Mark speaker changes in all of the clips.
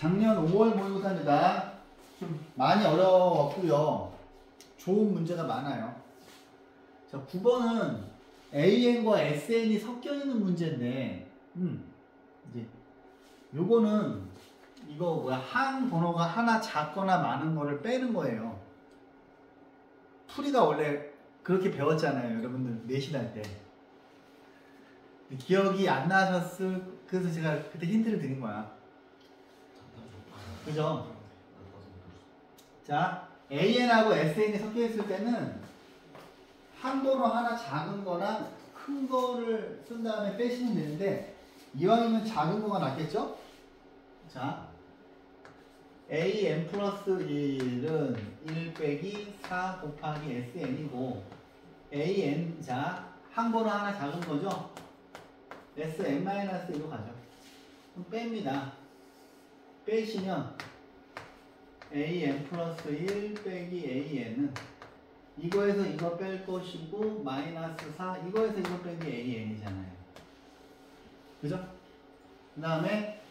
Speaker 1: 작년 5월 모의고사입니다. 좀 많이 어려웠고요. 좋은 문제가 많아요. 자, 9번은 AN과 SN이 섞여 있는 문제인데, 이제 요거는 이거 뭐야, 항 번호가 하나 작거나 많은 거를 빼는 거예요. 풀이가 원래 그렇게 배웠잖아요, 여러분들 내신 할 때. 기억이 안 나셨을, 그래서 제가 그때 힌트를 드린 거야. 그죠? 자, AN하고 SN이 섞여 있을 때는 한 번호 하나 작은 거나 큰 거를 쓴 다음에 빼시면 되는데, 이왕이면 작은 거가 낫겠죠? 자, AN 플러스 1은 1 빼기 4 곱하기 SN이고, AN, 자, 한 번호 하나 작은 거죠? SN-1로 가죠. 그럼 뺍니다. 빼시면 AN 플러스 1 빼기 AN은 이거에서 이거 뺄 것이고, 마이너스 4, 이거에서 이거 빼기 AN이잖아요. 그죠? 그 다음에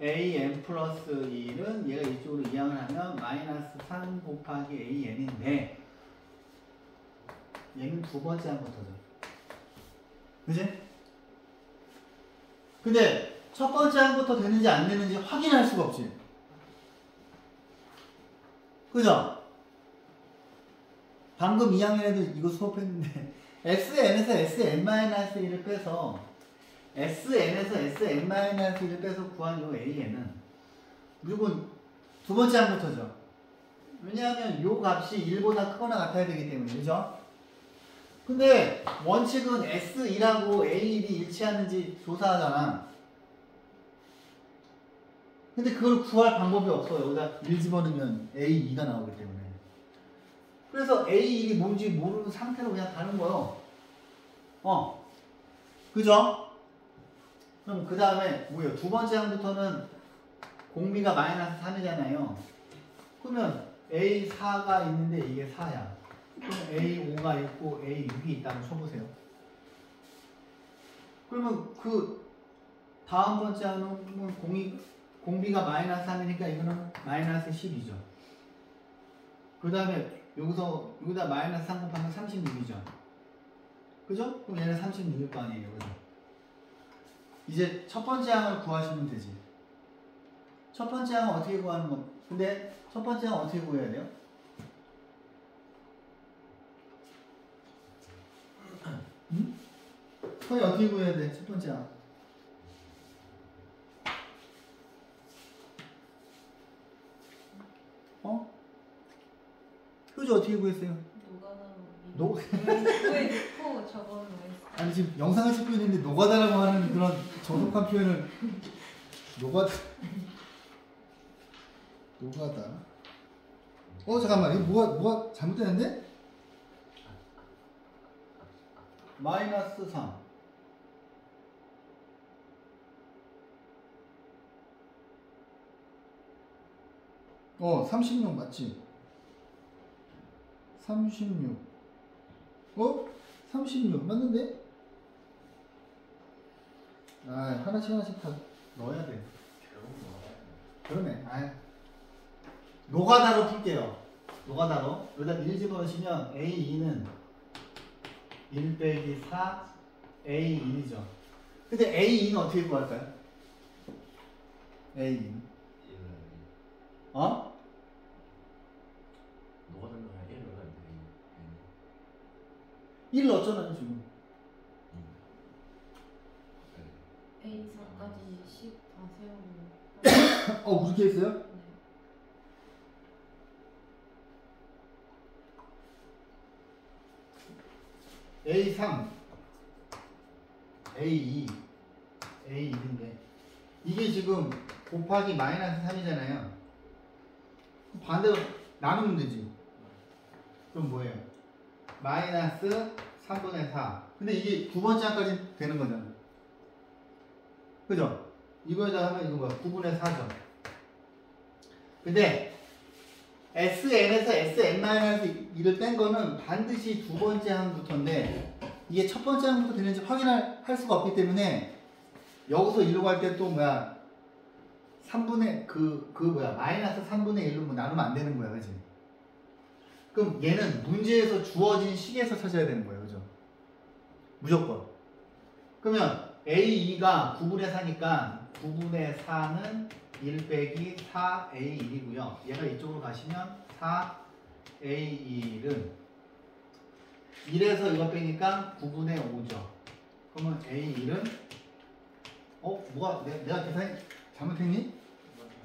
Speaker 1: AN 플러스 1은 얘가 이쪽으로 이항을 하면 마이너스 3 곱하기 AN인데, 얘는 두 번째 항부터죠. 그지? 근데 첫 번째 항부터 되는지 안 되는지 확인할 수가 없지. 그죠? 방금 2학년에도 이거 수업했는데 SN에서 SN-1을 빼서 SN에서 SN-1을 빼서 구한 요 AN은 무조건 두 번째 항부터죠. 왜냐하면 요 값이 1보다 크거나 같아야 되기 때문에. 그죠? 근데 원칙은 S2하고 A1이 일치하는지 조사하잖아. 근데 그걸 구할 방법이 없어요. 여기다 1 집어넣으면 A2가 나오기 때문에. 그래서 A1이 뭔지 모르는 상태로 그냥 가는 거예요. 그죠? 그럼 그 다음에 뭐예요? 두 번째 항부터는 공비가 마이너스 3이잖아요. 그러면 A4가 있는데 이게 4야. 그럼 A5가 있고 A6이 있다고 쳐보세요. 그러면 그 다음 번째 항은 공비가 마이너스 3이니까 이거는 마이너스 10이죠. 그 다음에 여기다 마이너스 3 곱하면 36이죠. 그죠? 그럼 얘는 36일 거 아니에요. 그죠? 이제 첫 번째 항을 구하시면 되지. 첫 번째 항은 어떻게 구하는 거? 근데 첫 번째 항은 어떻게 구해야 돼요? 응? 거의 어떻게 구해야 돼? 첫 번째 항. 효주 어떻게 구했어요?
Speaker 2: 노가다로 구해놓고 저거는 왜 했어?
Speaker 1: 아니 지금 영상을 찍고 있는데 노가다라고 하는 그런 저속한 표현을 노가다 잠깐만, 이거 뭐가 잘못되는데? 마이너스 3 36 맞지? 36 36 맞는데? 하나씩 다 넣어야 돼. 그러네. 노가다로 풀게요. 노가다로. 여기다 1 집어넣으시면 A2는 1 빼기 4 A1이죠. 근데 A2는 어떻게 구할까요? A2는
Speaker 3: 노가다는
Speaker 1: 1 넣었잖아요 지금.
Speaker 2: A4까지 10 다 세우고
Speaker 1: 그렇게 했어요? 네. A3 A2 A1인데 이게 지금 곱하기 마이너스 3이잖아요. 반대로 나누면 되지. 그럼 뭐예요? 마이너스 3분의 4. 근데 이게 두 번째 항까지 되는 거잖아. 그죠? 이거에다 하면 이거 뭐야? 9분의 4죠. 근데 SN에서 SN-1을 뺀 거는 반드시 두 번째 항부터인데, 이게 첫 번째 항부터 되는지 확인할 수가 없기 때문에 여기서 이로 갈 때 또 뭐야? 3분의 마이너스 3분의 1로 뭐 나누면 안 되는 거야, 그지? 그럼 얘는 문제에서 주어진 식에서 찾아야 되는 거예요, 그죠? 무조건. 그러면 A2가 9분의 4니까 9분의 4는 1 빼기 4A1이고요. 얘가 이쪽으로 가시면 4A1은 1에서 이거 빼니까 9분의 5죠. 그러면 A1은 뭐가 내가 계산이 잘못했니?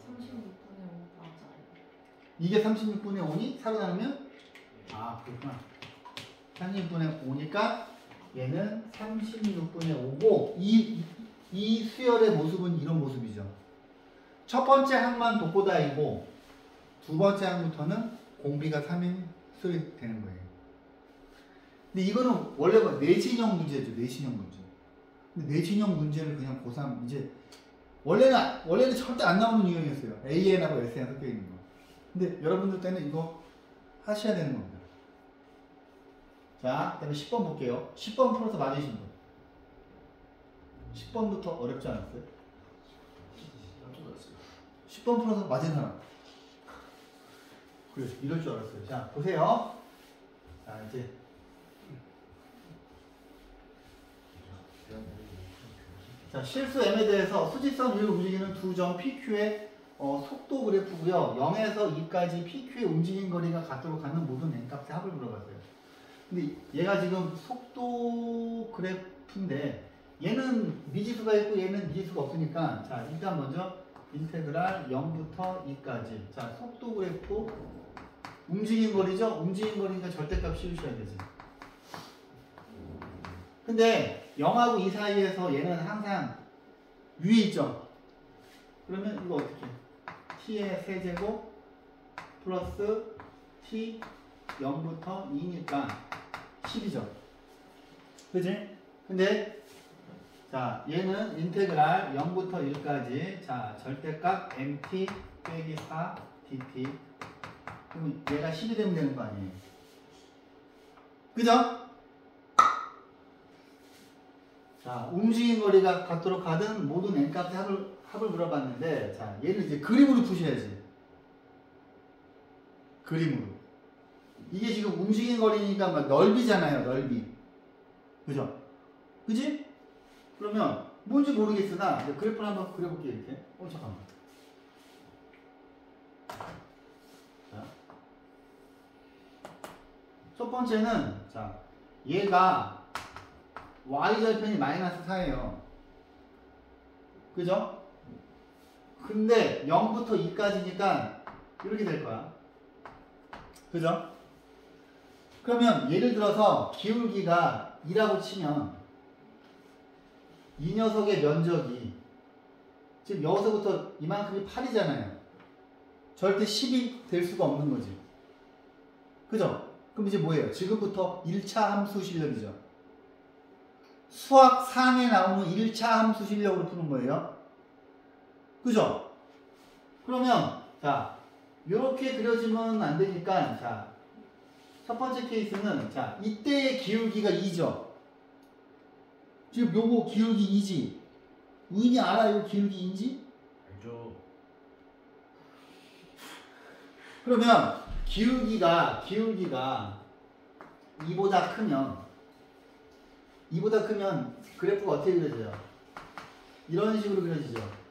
Speaker 2: 36분의 5 맞아요.
Speaker 1: 이게 36분의 5니? 4로 나누면? 아, 그렇구나. 36분의 5니까 얘는 36분의 5고 이 수열의 모습은 이런 모습이죠. 첫 번째 항만 독보다이고 두 번째 항부터는 공비가 3인 수열이 되는 거예요. 근데 이거는 원래 내신형 문제죠. 내신형 문제. 근데 내신형 문제를 그냥 고3 이제 원래는 절대 안 나오는 유형이었어요. AN하고 SN 섞여 있는 거. 근데 여러분들 때는 이거 하셔야 되는 겁니다. 자, 그다음에 10번 볼게요. 10번 풀어서 맞으신 분. 10번부터 어렵지 않았어요? 10번 풀어서 맞은 사람. 그래, 이럴 줄 알았어요. 자, 보세요. 자, 이제 자, 실수 M에 대해서 수직선 위로 움직이는 두 점 PQ의 속도 그래프고요. 0에서 2까지 PQ의 움직임 거리가 같도록 하는 모든 N값의 합을 물어봤어요. 근데 얘가 지금 속도 그래프인데 얘는 미지수가 있고 얘는 미지수가 없으니까 자, 일단 먼저 인테그랄 0부터 2까지. 자, 속도 그래프 움직임 거리죠? 움직임 거리니까 절대값 씌우셔야 되지. 근데 0하고 2 사이에서 얘는 항상 위에 있죠? 그러면 이거 어떻게? t의 세제곱 플러스 t 0부터 2니까 10이죠. 그치? 근데 자, 얘는 인테그랄 0부터 1까지 자, 절대값 mt 빼기 4 dt. 그럼 얘가 10이 되면 되는 거 아니에요? 그죠? 자, 움직임 거리가 같도록 하든 모든 n값의 합을 물어봤는데 자, 얘는 이제 그림으로 푸셔야지. 그림으로. 이게 지금 움직임 거리니까 막 넓이잖아요, 넓이. 그죠? 그지? 그러면 뭔지 모르겠으나 그래프를 한번 그려볼게요, 이렇게. 잠깐만. 자. 첫 번째는 자, 얘가 y절편이 마이너스 4예요. 그죠? 근데 0부터 2까지니까 이렇게 될 거야. 그죠? 그러면 예를 들어서 기울기가 2라고 치면 이 녀석의 면적이 지금 여기서부터 이만큼이 8이잖아요. 절대 10이 될 수가 없는 거지. 그죠? 그럼 이제 뭐예요? 지금부터 1차 함수 실력이죠. 수학 상에 나오는 1차 함수 실력으로 푸는 거예요. 그죠? 그러면 자, 이렇게 그려지면 안 되니까 자, 첫 번째 케이스는 자, 이때의 기울기가 2죠. 지금 요거 기울기 2지. 은이 알아? 요 기울기 2인지?
Speaker 3: 알죠.
Speaker 1: 그러면 기울기가 2보다 크면 그래프가 어떻게 그려져요? 이런 식으로 그려지죠.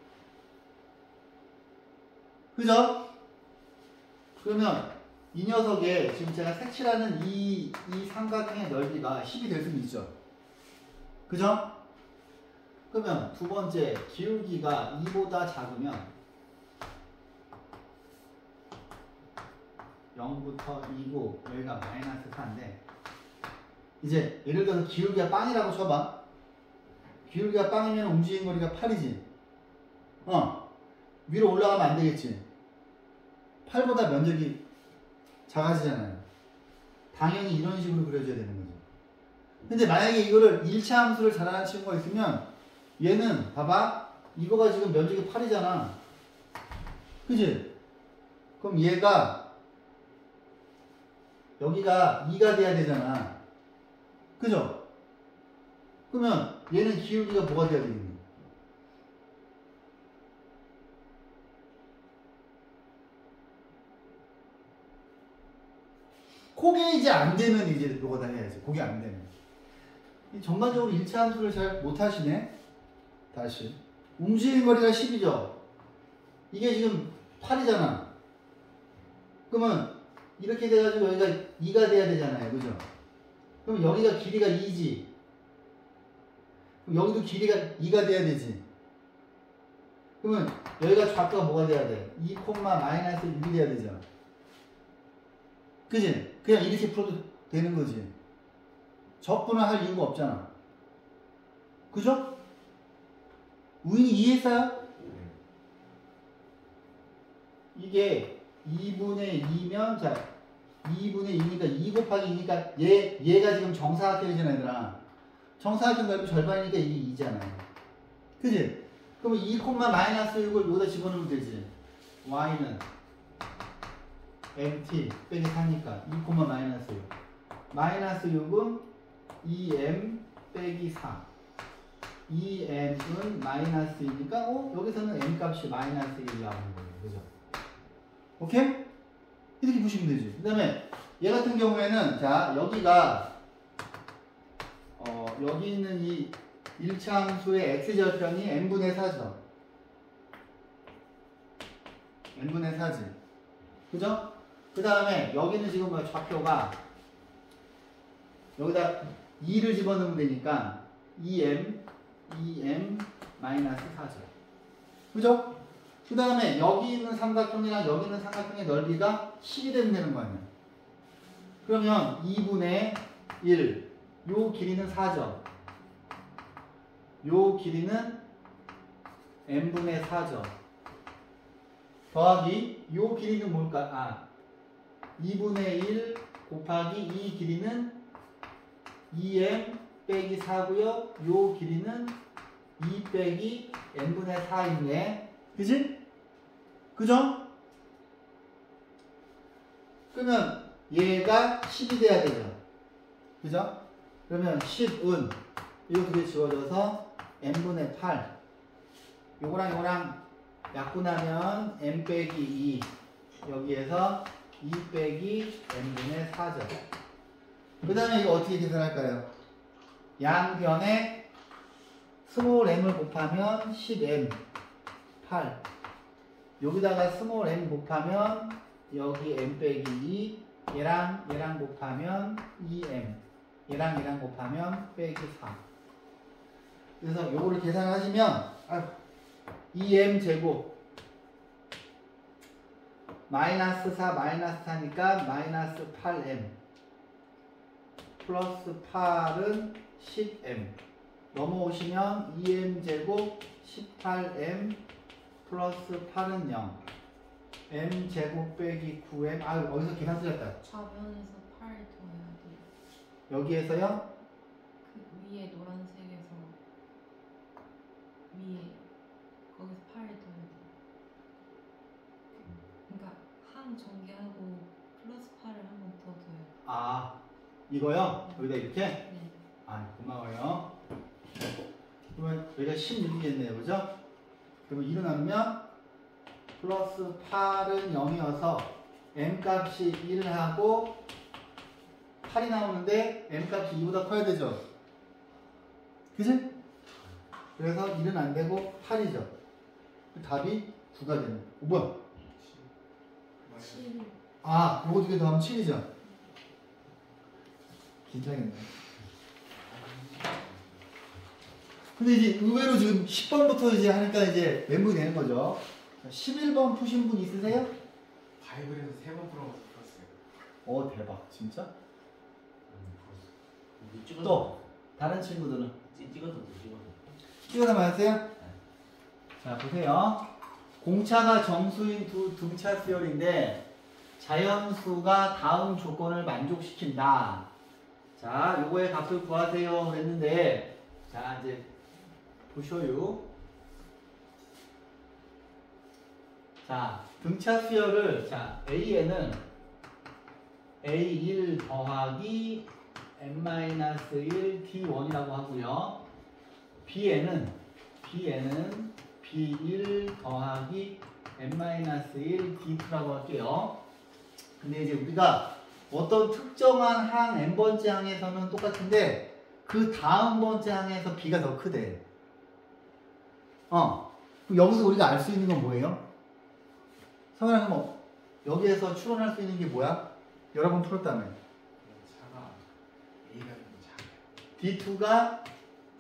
Speaker 1: 그죠? 그러면 이 녀석의 지금 제가 색칠하는 이 삼각형의 넓이가 10이 될 수는 있죠. 그죠? 그러면 두 번째 기울기가 2보다 작으면 0부터 2고 여기가 마이너스 4인데 이제 예를 들어서 기울기가 빵이라고 쳐봐. 기울기가 빵이면 움직임 거리가 8이지. 위로 올라가면 안 되겠지. 8보다 면적이 작아지잖아요. 당연히 이런 식으로 그려줘야 되는 거죠. 근데 만약에 이거를 1차 함수를 잘하는 친구가 있으면 얘는 봐봐. 이거가 지금 면적이 8이잖아. 그지? 그럼 얘가 여기가 2가 돼야 되잖아. 그죠? 그러면 얘는 기울기가 뭐가 돼야 되겠니? 그게 이제 안 되면 이제 요거다 해야지. 그게 안 되면. 전반적으로 1차 함수를 잘 못하시네. 다시. 움직이는 거리가 10이죠. 이게 지금 8이잖아. 그러면 이렇게 돼가지고 여기가 2가 돼야 되잖아요. 그죠? 그럼 여기가 길이가 2지. 그럼 여기도 길이가 2가 돼야 되지. 그러면 여기가 좌표가 뭐가 돼야 돼? 2, 마이너스 6이 돼야 되잖아. 그지? 그냥 이렇게 풀어도 되는 거지. 적분을 할 이유가 없잖아. 그죠? 우인이 이해했어요? 이게 2분의 2면, 자, 2분의 2니까 2 곱하기 2니까 얘가 지금 정사각형이잖아, 얘들아. 정사각형 넓이 절반이니까 이게 2잖아. 그지? 그러면 2, 마이너스 6을 여기다 집어넣으면 되지. y는 mt 빼기 4니까 2, 마이너스 6. 마이너스 6은 2m 빼기 4. 2m은 마이너스 2니까 여기서는 m 값이 마이너스 1이 나오는 거예요. 그죠? 오케이? 이렇게 보시면 되지. 그 다음에 얘 같은 경우에는 자 여기가 여기 있는 이 1차 함수의 x절편이 n분의 4죠. n분의 4지. 그죠? 그 다음에 여기는 지금 뭐 좌표가 여기다 2를 집어넣으면 되니까 2m 마이너스 4죠. 그죠? 그 다음에 여기 있는 삼각형이랑 여기 있는 삼각형의 넓이가 10이 되면 되는 거 아니야. 그러면 2분의 1, 요 길이는 4죠. 요 길이는 n분의 4죠. 더하기 요 길이는 뭘까? 2분의 1 곱하기 이 길이는 2m 빼기 4고요. 요 길이는 2 빼기 n분의 4인데 그지? 그죠? 그러면 얘가 10이 돼야 되죠. 그죠? 그러면 10은 이거 두 개 지워져서 n분의 8 요거랑 약분하면 n 빼기 2 여기에서 2 빼기 n분의 4죠. 그 다음에 이거 어떻게 계산할까요? 양변에 스몰 m을 곱하면 10m 8 여기다가 스몰 m 곱하면 여기 m 빼기 2 얘랑 곱하면 2m 얘랑 곱하면 빼기 4 그래서 요거를 계산하시면 2m 제곱 마이너스 4 마이너스 4니까 마이너스 8m 플러스 8은 10m 넘어오시면 2m 제곱 18m 플러스 8은 0 m 제곱 빼기 9m 어디서 계산 틀렸다.
Speaker 2: 좌변에서 8 더해야 돼요.
Speaker 1: 여기에서요?
Speaker 2: 그 위에 노란색에서 위에 거기서 8 더해야 돼요. 그러니까 항 전개하고 플러스 8을 한 번 더 더해요.
Speaker 1: 이거요? 여기다 이렇게?
Speaker 2: 네.
Speaker 1: 고마워요. 그러면 여기가 16이겠네요. 그죠? 그러면 2로 나누면 플러스 8은 0이어서 m값이 1하고 8이 나오는데 m값이 2보다 커야 되죠? 그치? 그래서 1은 안 되고 8이죠. 답이 9가 되는. 뭐야?
Speaker 2: 7.
Speaker 1: 요거 두 개 더하면 7이죠? 긴장했네. 근데 이제 의외로 지금 10번부터 이제 하니까 이제 멘붕이 되는 거죠. 11번 푸신 분 있으세요?
Speaker 3: 바이블에서 3번 풀었어요.
Speaker 1: 대박. 진짜?
Speaker 4: 찍어서
Speaker 1: 또 다른 친구들은
Speaker 4: 찍어서
Speaker 1: 찍어서 맞으세요? 자 보세요. 공차가 정수인 등차 수열인데 자연수가 다음 조건을 만족시킨다. 자 요거의 값을 구하세요 그랬는데 자 이제 보셔요. 자 등차 수열을 자 A에는 A1 더하기 n-1 D1이라고 하고요. B에는 B1 더하기 n-1 D2라고 할게요. 근데 이제 우리가 어떤 특정한 항 n번째 항에서는 똑같은데 그 다음 번째 항에서 b가 더 크대. 여기서 우리가 알 수 있는 건 뭐예요? 성현아, 뭐 여기에서 추론할 수 있는 게 뭐야? 여러 번 풀었다며.
Speaker 3: 차가 A가 좀 작아요.
Speaker 1: D2가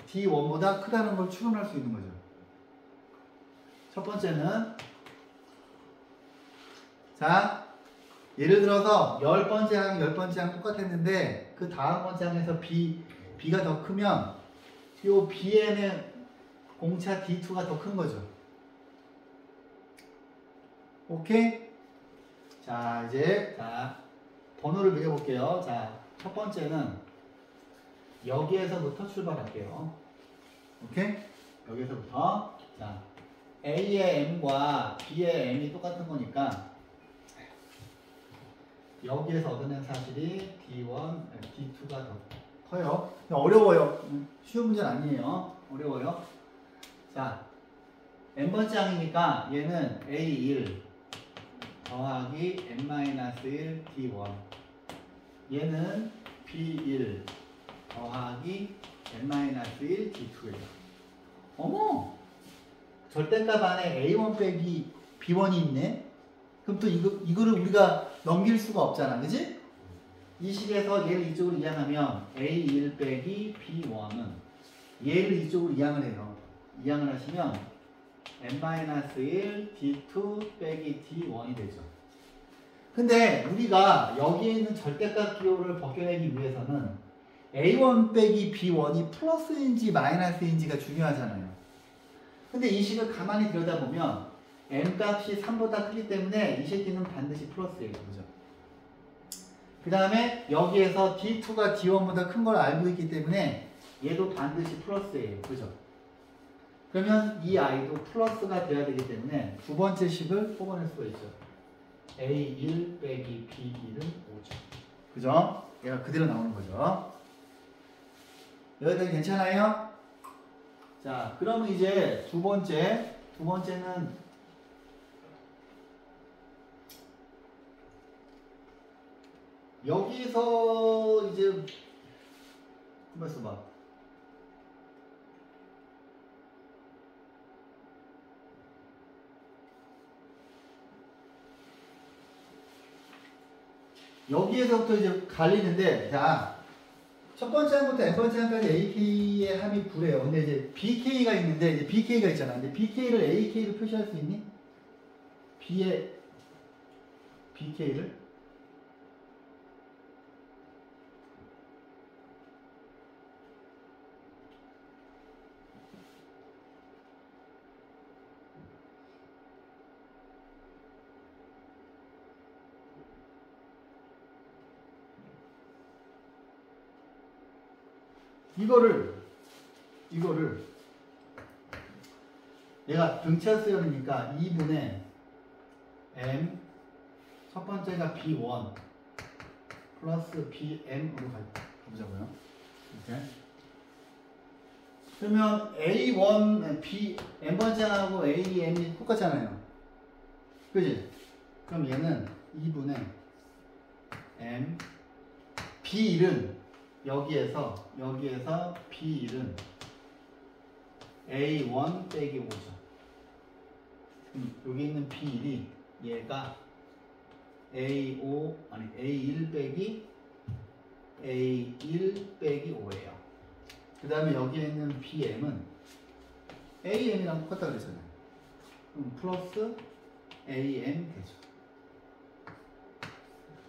Speaker 1: D1보다 크다는 걸 추론할 수 있는 거죠. 첫 번째는 자, 예를 들어서 10번째 항, 10번째 항 똑같았는데 그 다음 번째 항에서 B가 더 크면 요 B에는 공차 D2가 더 큰 거죠. 오케이? 자, 이제 번호를 매겨볼게요. 자, 첫 번째는 여기에서부터 출발할게요. 오케이? 여기서부터. 자, A의 M과 B의 M이 똑같은 거니까 여기에서 얻어낸 사실이 D1, D2가 더 커요. 어려워요. 쉬운 문제는 아니에요. 어려워요. 자, N번째 항이니까 얘는 A1 더하기 N-1 D1. 얘는 B1 더하기 N-1 D2예요. 어머! 절대값 안에 A1 빼기 B1이 있네? 그럼 또 이거를 우리가 넘길 수가 없잖아. 그지? 이 식에서 얘를 이쪽으로 이항하면 A1 빼기 B1은 얘를 이쪽으로 이항을 해요. 이항을 하시면 N-1 D2 빼기 D1이 되죠. 근데 우리가 여기에 있는 절대값 기호를 벗겨내기 위해서는 A1 빼기 B1이 플러스인지 마이너스인지가 중요하잖아요. 근데 이 식을 가만히 들여다보면 N값이 3보다 크기 때문에 이 새끼는 반드시 플러스예요. 그죠? 그 다음에 여기에서 D2가 D1보다 큰 걸 알고 있기 때문에 얘도 반드시 플러스예요. 그죠? 그러면 이 아이도 플러스가 돼야 되기 때문에 두 번째 식을 뽑아낼 수가 있죠. A1 빼기 B1은 5죠. 그죠? 얘가 그대로 나오는 거죠. 여기까지 괜찮아요? 자, 그러면 이제 두 번째는 여기서 이제 한번 써봐. 여기에서부터 이제 갈리는데, 자, 첫 번째 항부터 n번째 항까지 AK의 함이 9래요. 근데 이제 BK가 있는데, 이제 BK가 있잖아. 근데 BK를 AK로 표시할 수 있니? B의 BK를? 이거를 얘가 등차 수열이니까 2분의 m 첫 번째가 b1 플러스 bm으로 가보자고요. 이렇게. 그러면 a1, b, n번째하고 am이 똑같잖아요. 그지? 그럼 얘는 2분의 m b1은 여기에서 B1은 A1 빼기 5죠. 여기 있는 B1이 얘가 A1 빼기 A1 빼기 5예요. 그 다음에 여기에 있는 BM은 AM이랑 똑같다 그랬잖아요. 그럼 플러스 AM 되죠.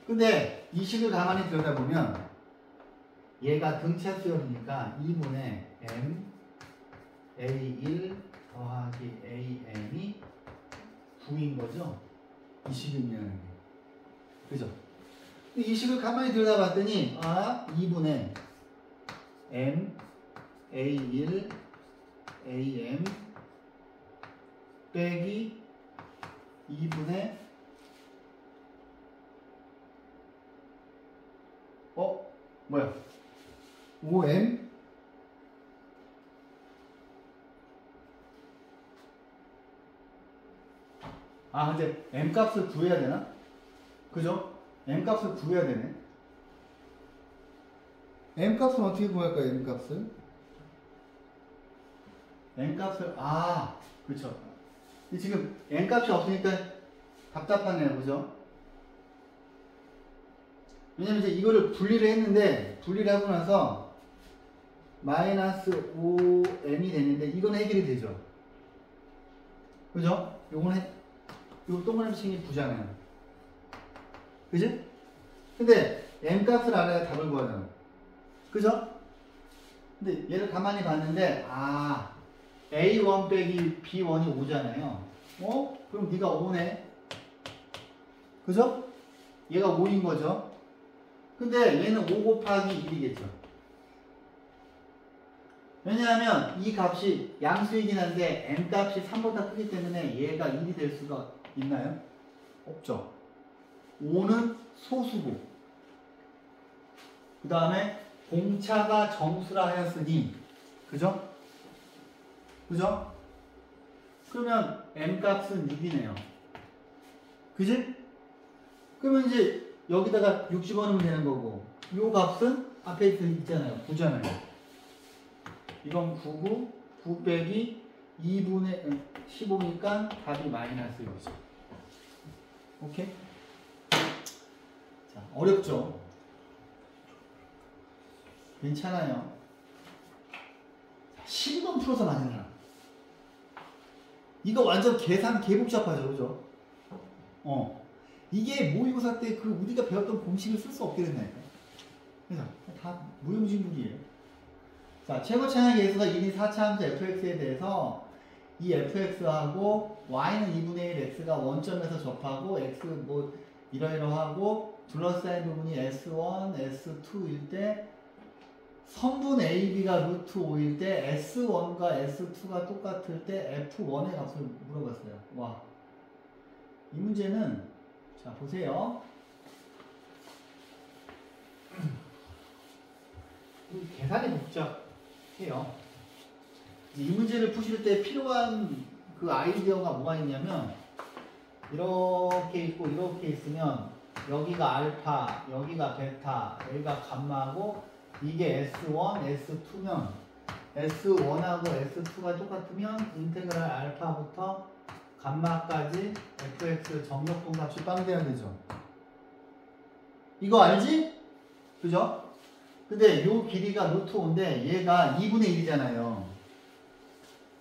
Speaker 1: 근데 이 식을 가만히 들여다보면 얘가 등차 수열이니까 2분의 m A1 더하기 AM이 9인 거죠? 이 식이면. 그죠? 이 식을 가만히 들여다봤더니 2분의 m A1 AM 빼기 2분의 뭐야? 5m 근데 m 값을 구해야 되나? 그죠? m 값을 구해야 되네. M값은 어떻게 구할까요? M값을? N값을 그렇죠. 지금 N값이 없으니까 답답하네요. 그죠? 왜냐면 이제 이거를 분리를 했는데 분리를 하고 나서 마이너스 5m이 되는데 이건 해결이 되죠. 그죠? 요건 요 동그라미 칭이 부잖아요. 그지? 근데 M값을 알아야 답을 구하잖아. 그죠? 근데 얘를 가만히 봤는데 A1 빼기 B1이 5잖아요. 그럼 네가 5네. 그죠? 얘가 5인 거죠. 근데 얘는 5 곱하기 1이겠죠. 왜냐하면 이 값이 양수이긴 한데 N값이 3보다 크기 때문에 얘가 1이 될 수가 있나요? 없죠. 5는 소수고 그 다음에 공차가 정수라 하였으니 그죠? 그죠? 그러면 M값은 6이네요. 그지? 그러면 이제 여기다가 6 집어넣으면 되는 거고 요 값은 앞에 있잖아요. 9잖아요. 이건 9고 9 빼기 2분의 15니까 답이 마이너스 6이죠. 오케이? 자, 어렵죠? 괜찮아요. 12번 풀어서 맞는 사람. 이거 완전 계산 개복잡하죠, 그죠? 이게 모의고사 때 우리가 배웠던 공식을 쓸 수 없게 된다니까. 그래서 다 무용지물이에요. 자, 최고 차항의 예수가 1인 4차함수 fx에 대해서 이 fx하고 y는 2분의 1 x가 원점에서 접하고 x 뭐 이러이러하고 둘러싸인 부분이 s1, s2일 때 선분 AB가 루트 5일 때 S1과 S2가 똑같을 때 F1의 값을 물어봤어요. 와, 이 문제는 자 보세요. 계산이 복잡해요. 이 문제를 푸실 때 필요한 그 아이디어가 뭐가 있냐면 이렇게 있고 이렇게 있으면 여기가 알파, 여기가 베타, 여기가 감마고 이게 S1, S2면 S1하고 S2가 똑같으면 인테그랄 알파부터 감마까지 fx 정적분 값이 빵돼야 되죠. 이거 알지? 그죠? 근데 요 길이가 루트 5인데 얘가 2분의 1이잖아요.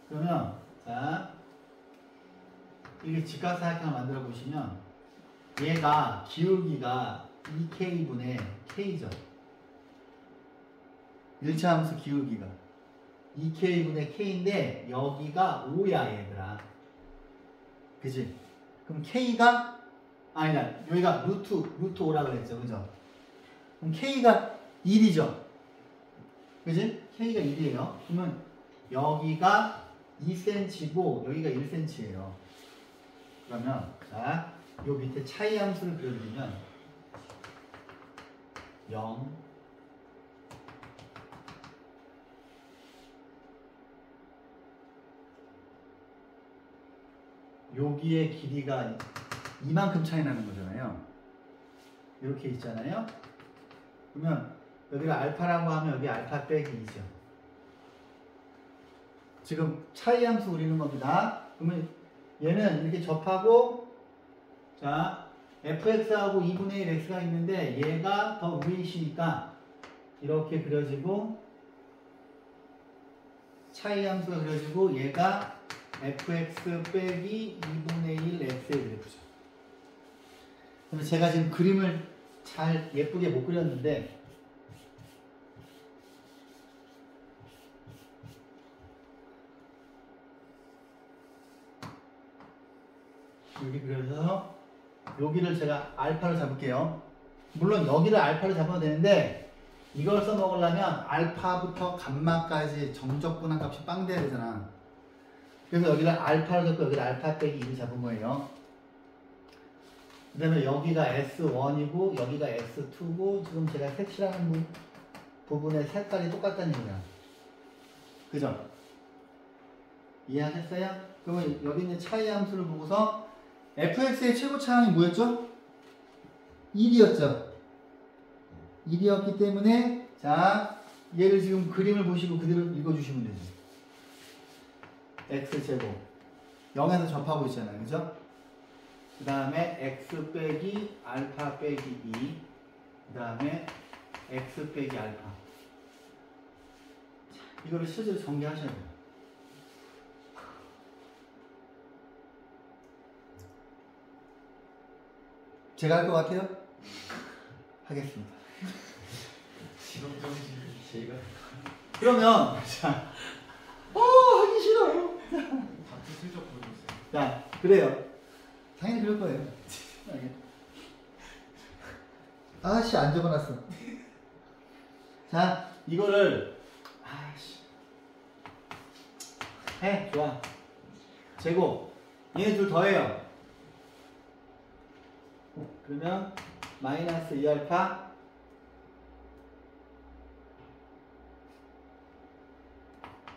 Speaker 1: 그러면 자 이게 직각사각형을 만들어 보시면 얘가 기울기가 2k분의 k죠. 1차 함수 기울기가 2k분의 k인데 여기가 5야 얘들아. 그치? 그럼 k가 아니다 여기가 루트 5라 그랬죠. 그죠? 그럼 k가 1이죠. 그치? k가 1이에요. 그러면 여기가 2cm고 여기가 1cm예요. 그러면 자, 요 밑에 차이 함수를 그려드리면 0 여기의 길이가 이만큼 차이 나는 거잖아요. 이렇게 있잖아요. 그러면 여기를 알파라고 하면 여기 알파 빼기 2죠. 지금 차이 함수 그리는 겁니다. 그러면 얘는 이렇게 접하고 자 fx하고 2분의 1 x가 있는데 얘가 더 위에 있으니까 이렇게 그려지고 차이 함수가 그려지고 얘가 fx 빼기 2분의 1 x의 그래프죠. 그래서 제가 지금 그림을 잘 예쁘게 못 그렸는데 여기 그려서 여기를 제가 알파로 잡을게요. 물론 여기를 알파로 잡아도 되는데 이걸 써먹으려면 알파부터 감마까지 정적분한 값이 빵 돼야 되잖아. 그래서 여기를 알파로 잡고 여기를 알파 빼기 2를 잡은 거예요. 그 다음에 여기가 S1이고 여기가 S2고 지금 제가 색칠하는 부분의 색깔이 똑같다는 얘기야. 그죠? 이해하셨어요? 그러면 여기 있는 차이 함수를 보고서 fx의 최고 차항이 뭐였죠? 1이었죠. 1이었기 때문에 자, 얘를 지금 그림을 보시고 그대로 읽어주시면 되죠. x제곱 0에서 접하고 있잖아요. 그죠? 그 다음에 x 빼기 알파 빼기 2, 그 다음에 x 빼기 알파. 이거를 실제로 정리하셔야 돼요. 제가 할 것 같아요? 하겠습니다.
Speaker 3: 실험정지 제가
Speaker 1: 그러면 자, 하기 싫어요.
Speaker 3: 다트 슬쩍 보여주세요.
Speaker 1: 자, 그래요. 당연히 그럴 거예요. 아씨, 안 적어놨어. 자, 이거를 아씨 해. 좋아. 제곱 얘네 둘 더해요. 그러면 마이너스 2알파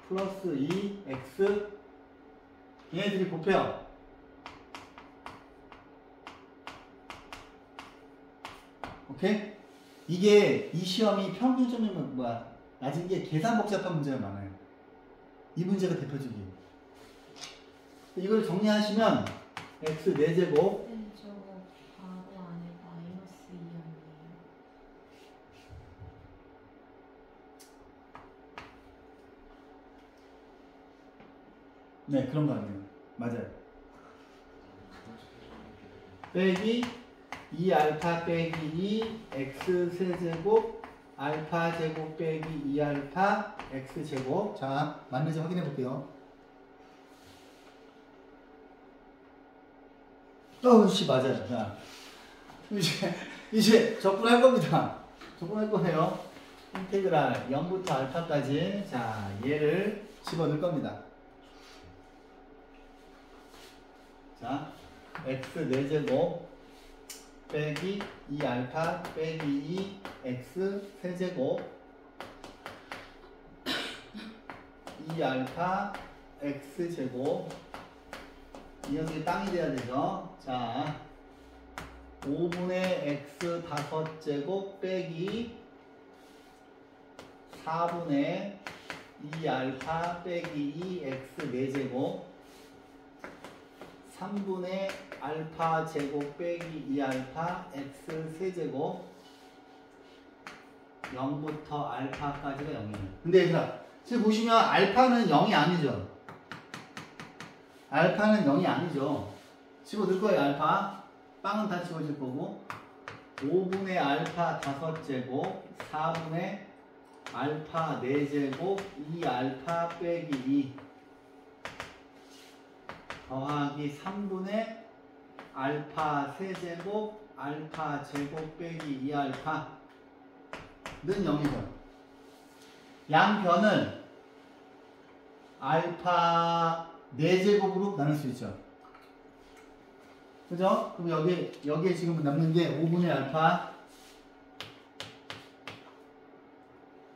Speaker 1: 플러스 2x 얘네들이 곱해요. 오케이? 이게 이 시험이 평균점이면 뭐야? 낮은 게 계산 복잡한 문제가 많아요. 이 문제가 대표적이에요. 이걸 정리하시면 x 4제곱
Speaker 2: 네, 저거 바로 안에 마이너스 2 아니에요?
Speaker 1: 네, 그런 거 같네요. 맞아요. 빼기 2알파 빼기 2 x 세제곱 알파 제곱 빼기 2알파 x 제곱. 자, 맞는지 확인해 볼게요. 씨, 맞아요. 자, 이제 적분할 겁니다. 적분할 거예요. 인테그랄 0부터 알파까지. 자, 얘를 집어넣을 겁니다. 자, x 4제곱 빼기 2알파 빼기 2 x 세제곱 2알파 x 제곱 이 녀석이 땅이 돼야 되죠. 자, 5분의 x 5제곱 빼기 4분의 2알파 빼기 2x 4제곱 3분의 알파 제곱 빼기 2알파 x 세제곱 0부터 알파까지가 0이에요. 근데 얘들아, 지금 보시면 알파는 0이 아니죠. 알파는 0이 아니죠. 집어넣을 거예요. 알파 빵은 다 집어질 거고 5분의 알파 5제곱 4분의 알파 4제곱 2알파 빼기 2 더하기 3분의 알파 세제곱 알파 제곱 빼기 2알파는 0이죠. 양변을 알파 4제곱으로 나눌 수 있죠. 그죠? 그럼 여기에 지금 남는 게 5분의 알파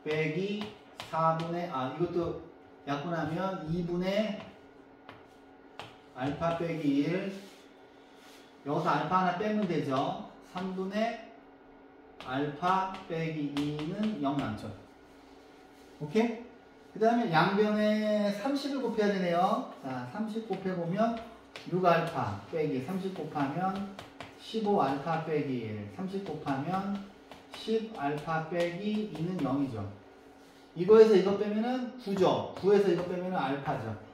Speaker 1: 빼기 4분의 이것도 약분하면 2분의 알파 빼기 1 여기서 알파 하나 빼면 되죠. 3분의 알파 빼기 2는 0 남죠. 오케이? 그 다음에 양변에 30을 곱해야 되네요. 자, 30 곱해보면 6알파 빼기 30 곱하면 15알파 빼기 1 30 곱하면 10알파 빼기 2는 0이죠. 이거에서 이거 빼면은 9죠. 9에서 이거 빼면은 알파죠.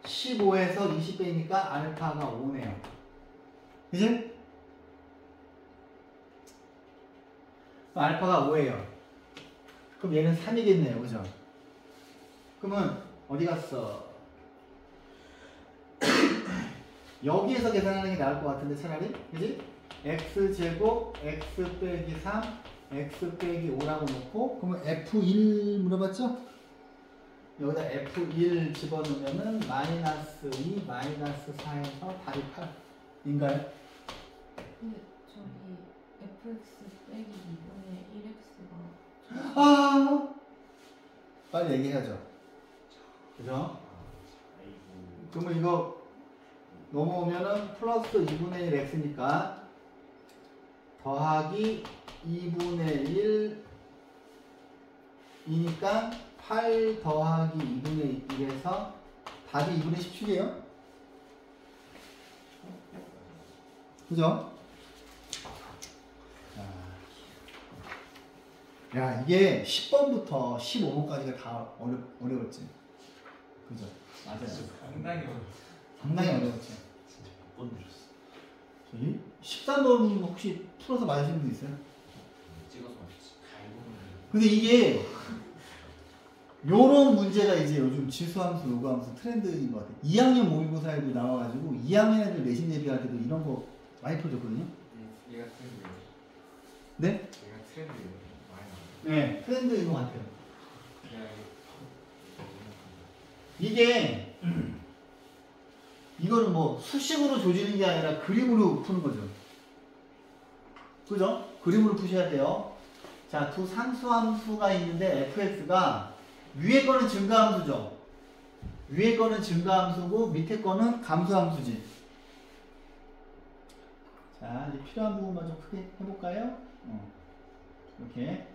Speaker 1: 15에서 20 빼니까 알파가 5네요. 그치? 알파가 5예요. 그럼 얘는 3이겠네요. 그죠? 그러면 어디 갔어? 여기에서 계산하는 게 나을 것 같은데 차라리? 그지? x제곱 x 빼기 3 x 빼기 5라고 놓고 그러면 f1 물어봤죠? 여기다 f1 집어넣으면은 마이너스 2 마이너스 4에서 답이 8인가요?
Speaker 2: 근데 저기 fx 빼기 2분의 1x가
Speaker 1: 빨리 얘기해야죠. 그죠? 그러면 이거 넘어오면은 플러스 2분의 1 x니까 더하기 2분의 1 2니까 8 더하기 2분의 1에서 답이 2분의 17이에요. 그죠? 야, 이게 10번부터 15번까지가 다 어려웠지. 그죠? 맞아요.
Speaker 3: 상당히 어려워.
Speaker 1: 상당히 어려웠지.
Speaker 3: 진짜 몇 번 들었어.
Speaker 1: 저희 13번 혹시 풀어서 맞으시는 분 있어요?
Speaker 3: 찍어서 맞지. 갈고는.
Speaker 1: 근데 이게 요런 문제가 이제 요즘 지수함수, 요구함수 트렌드인 것 같아요. 2학년 모의고사에도 나와가지고 2학년 애들 내신 예비할 때도 이런 거 많이 풀어줬거든요.
Speaker 3: 얘가 트렌드예요.
Speaker 1: 네?
Speaker 3: 얘가 트렌드예요. 많이 나와요.
Speaker 1: 네, 트렌드인 것 같아요.
Speaker 3: 야,
Speaker 1: 이게 이거는 뭐 수식으로 조지는 게 아니라 그림으로 푸는 거죠. 그죠? 그림으로 푸셔야 돼요. 자, 두 상수함수가 있는데 fx가 위에 거는 증가함수죠. 위에 거는 증가함수고 밑에 거는 감소함수지. 자, 이제 필요한 부분만 좀 크게 해볼까요? 이렇게.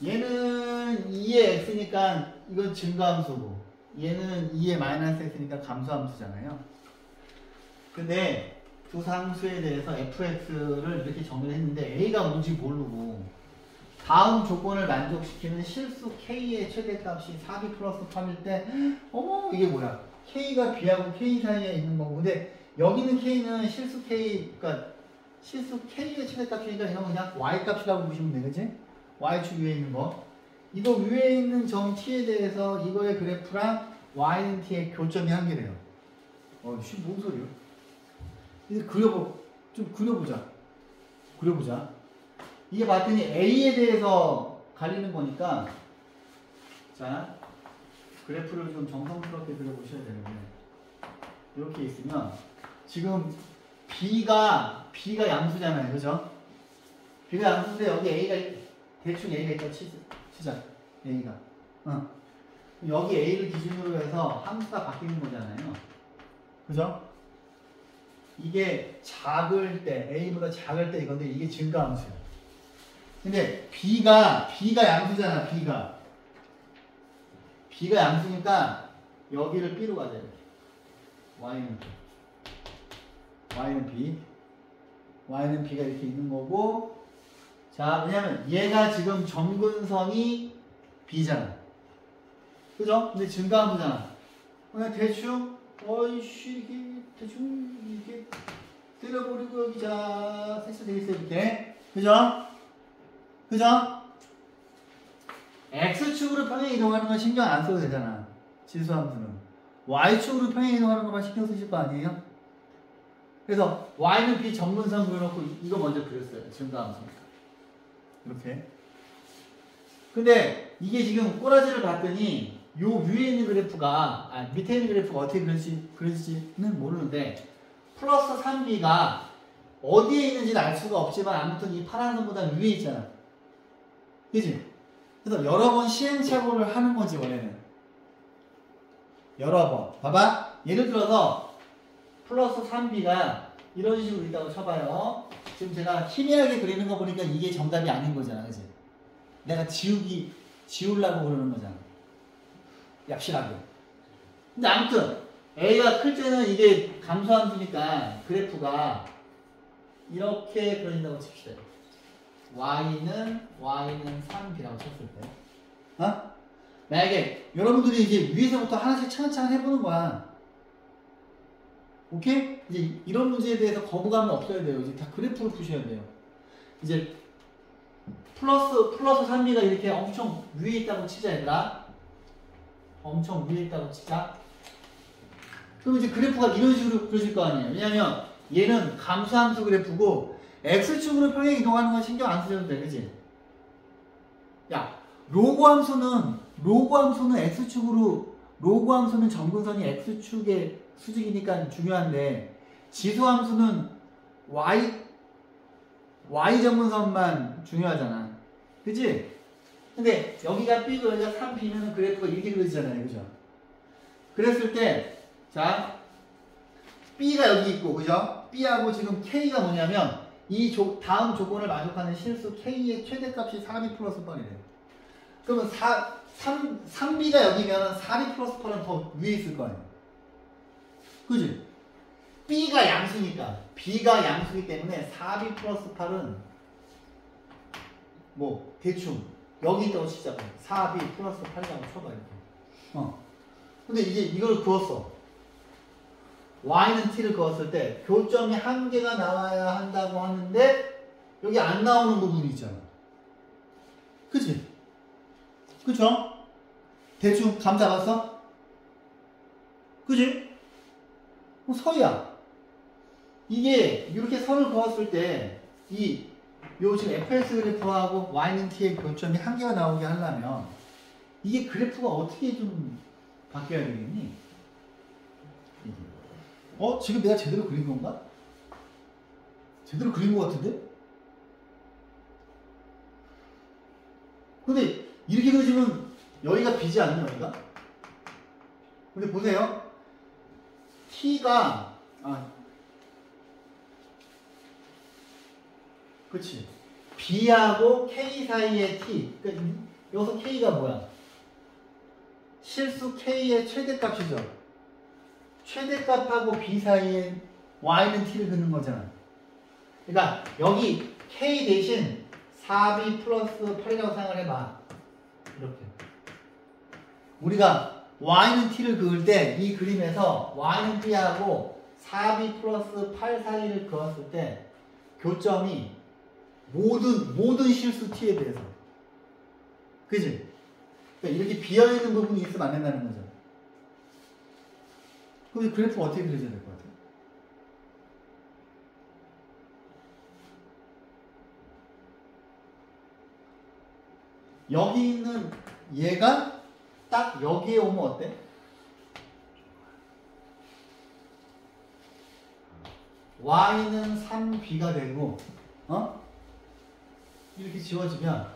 Speaker 1: 얘는 2의 x니까 이건 증가함수고 얘는 2의 마이너스 x니까 감소함수잖아요. 근데 두 상수에 대해서 fx를 이렇게 정의를 했는데 a가 뭔지 모르고 다음 조건을 만족시키는 실수 k의 최대값이 4b 플러스 8일 때 어머 이게 뭐야? k가 b하고 k 사이에 있는 거고 근데 여기는 k는 실수 k 그러니까 실수 k의 최대값이니까 이건 그냥 y값이라고 보시면 되겠지? y축 위에 있는 거 이거 위에 있는 점 t에 대해서 이거의 그래프랑 y는 t의 교점이 한 개래요. 이게 뭔 소리예요? 이제 좀 그려보자. 이게 봤더니 A에 대해서 가리는 거니까 자 그래프를 좀 정성스럽게 그려보셔야 되는데 이렇게 있으면 지금 B가 양수잖아요. 그죠? B가 양수인데 여기 A가 대충 A가 있다 치자. A가 여기 A를 기준으로 해서 함수가 바뀌는 거잖아요. 그죠? 이게 작을 때 A보다 작을 때 이건데 이게 증가함수야. 근데 B가 양수잖아. B가 양수니까 여기를 B로 가자. 이렇게. Y는 B가 이렇게 있는 거고 자 왜냐면 얘가 지금 점근성이 B잖아. 그죠? 근데 증가함수잖아. 그냥 대충 이게 대충 이렇게 때려버리고 여기 자 섹스 돼 있어 이렇게. 그죠? X축으로 평행 이동하는 건 신경 안 써도 되잖아. 지수함수는. Y축으로 평행 이동하는 것만 신경 쓰실 거 아니에요? 그래서 Y는 B 점근선 그려놓고 이거 먼저 그렸어요. 증가함수니까. 이렇게. 근데 이게 지금 꼬라지를 봤더니 요 위에 있는 그래프가 밑에 있는 그래프가 어떻게 그려질지는 모르는데 플러스 3B가 어디에 있는지는 알 수가 없지만 아무튼 이 파란 선보다 위에 있잖아. 그치? 그래서 여러 번 시행착오를 하는 거지 원래는. 여러 번. 봐봐. 예를 들어서 플러스 3B가 이런 식으로 있다고 쳐봐요. 지금 제가 희미하게 그리는 거 보니까 이게 정답이 아닌 거잖아. 그치? 내가 지우려고 그러는 거잖아. 얍실하게. 근데 아무튼 A가 클 때는 이게 감소함수니까 그래프가 이렇게 그려진다고 칩시다. Y는 3B라고 쳤을 때. 만약에 여러분들이 이제 위에서부터 하나씩 차근차근 해보는 거야. 오케이? 이제 이런 문제에 대해서 거부감이 없어야 돼요. 이제 다 그래프로 푸셔야 돼요. 이제 플러스 3B가 이렇게 엄청 위에 있다고 치자 얘들아. 엄청 위에 있다고 치자. 그럼 이제 그래프가 이런 식으로 그려질 거 아니에요. 왜냐면 얘는 감소함수 그래프고 X축으로 평행 이동하는 건 신경 안 쓰셔도 돼. 그치? 야, 로그함수는 X축으로 로그함수는 점근선이 X축의 수직이니까 중요한데 지수함수는 Y 점근선만 중요하잖아. 그치? 근데 여기가 B고 여기가 3B면 그래프가 이렇게 그려지잖아요. 그죠? 그랬을 때 자 B가 여기 있고 그죠? B하고 지금 K가 뭐냐면 이 다음 조건을 만족하는 실수 K의 최대값이 4B 플러스 8이래요. 그러면 3B가 여기면 4B 플러스 8은 더 위에 있을 거 아니야. 그지? B가 양수니까 B가 양수이기 때문에 4B 플러스 8은 뭐 대충 여기 있다고 치자고 4B 플러스 8이라고 쳐봐 이렇게. 근데 이제 이걸 그었어. Y는 T를 그었을 때 교점이 한 개가 나와야 한다고 하는데 여기 안 나오는 부분이 있잖아. 그치? 그쵸? 대충 감 잡았어? 그치? 서희야. 이게 이렇게 선을 그었을 때 요 지금 fx 그래프하고 y는 t의 교점이 한 개가 나오게 하려면 이게 그래프가 어떻게 좀 바뀌어야 되겠니? 지금 내가 제대로 그린 건가? 제대로 그린 것 같은데? 근데 이렇게 그려지면 여기가 b지 않니 여기가? 근데 보세요. t가 그치. B하고 K 사이의 T. 그러니까 여기서 K가 뭐야? 실수 K의 최대값이죠. 최대값하고 B 사이에 Y는 T를 긋는 거잖아. 그러니까 여기 K 대신 4B 플러스 8이라고 생각을 해봐. 이렇게. 우리가 Y는 T를 그을 때 이 그림에서 Y는 B하고 4B 플러스 8 사이를 그었을 때 교점이 모든 실수 t에 대해서. 그지? 그러니까 이렇게 비어있는 부분이 있으면 안 된다는 거죠. 그럼 이 그래프가 어떻게 그려져야 될 것 같아요? 여기 있는 얘가 딱 여기에 오면 어때? y는 3b가 되고 이렇게 지워지면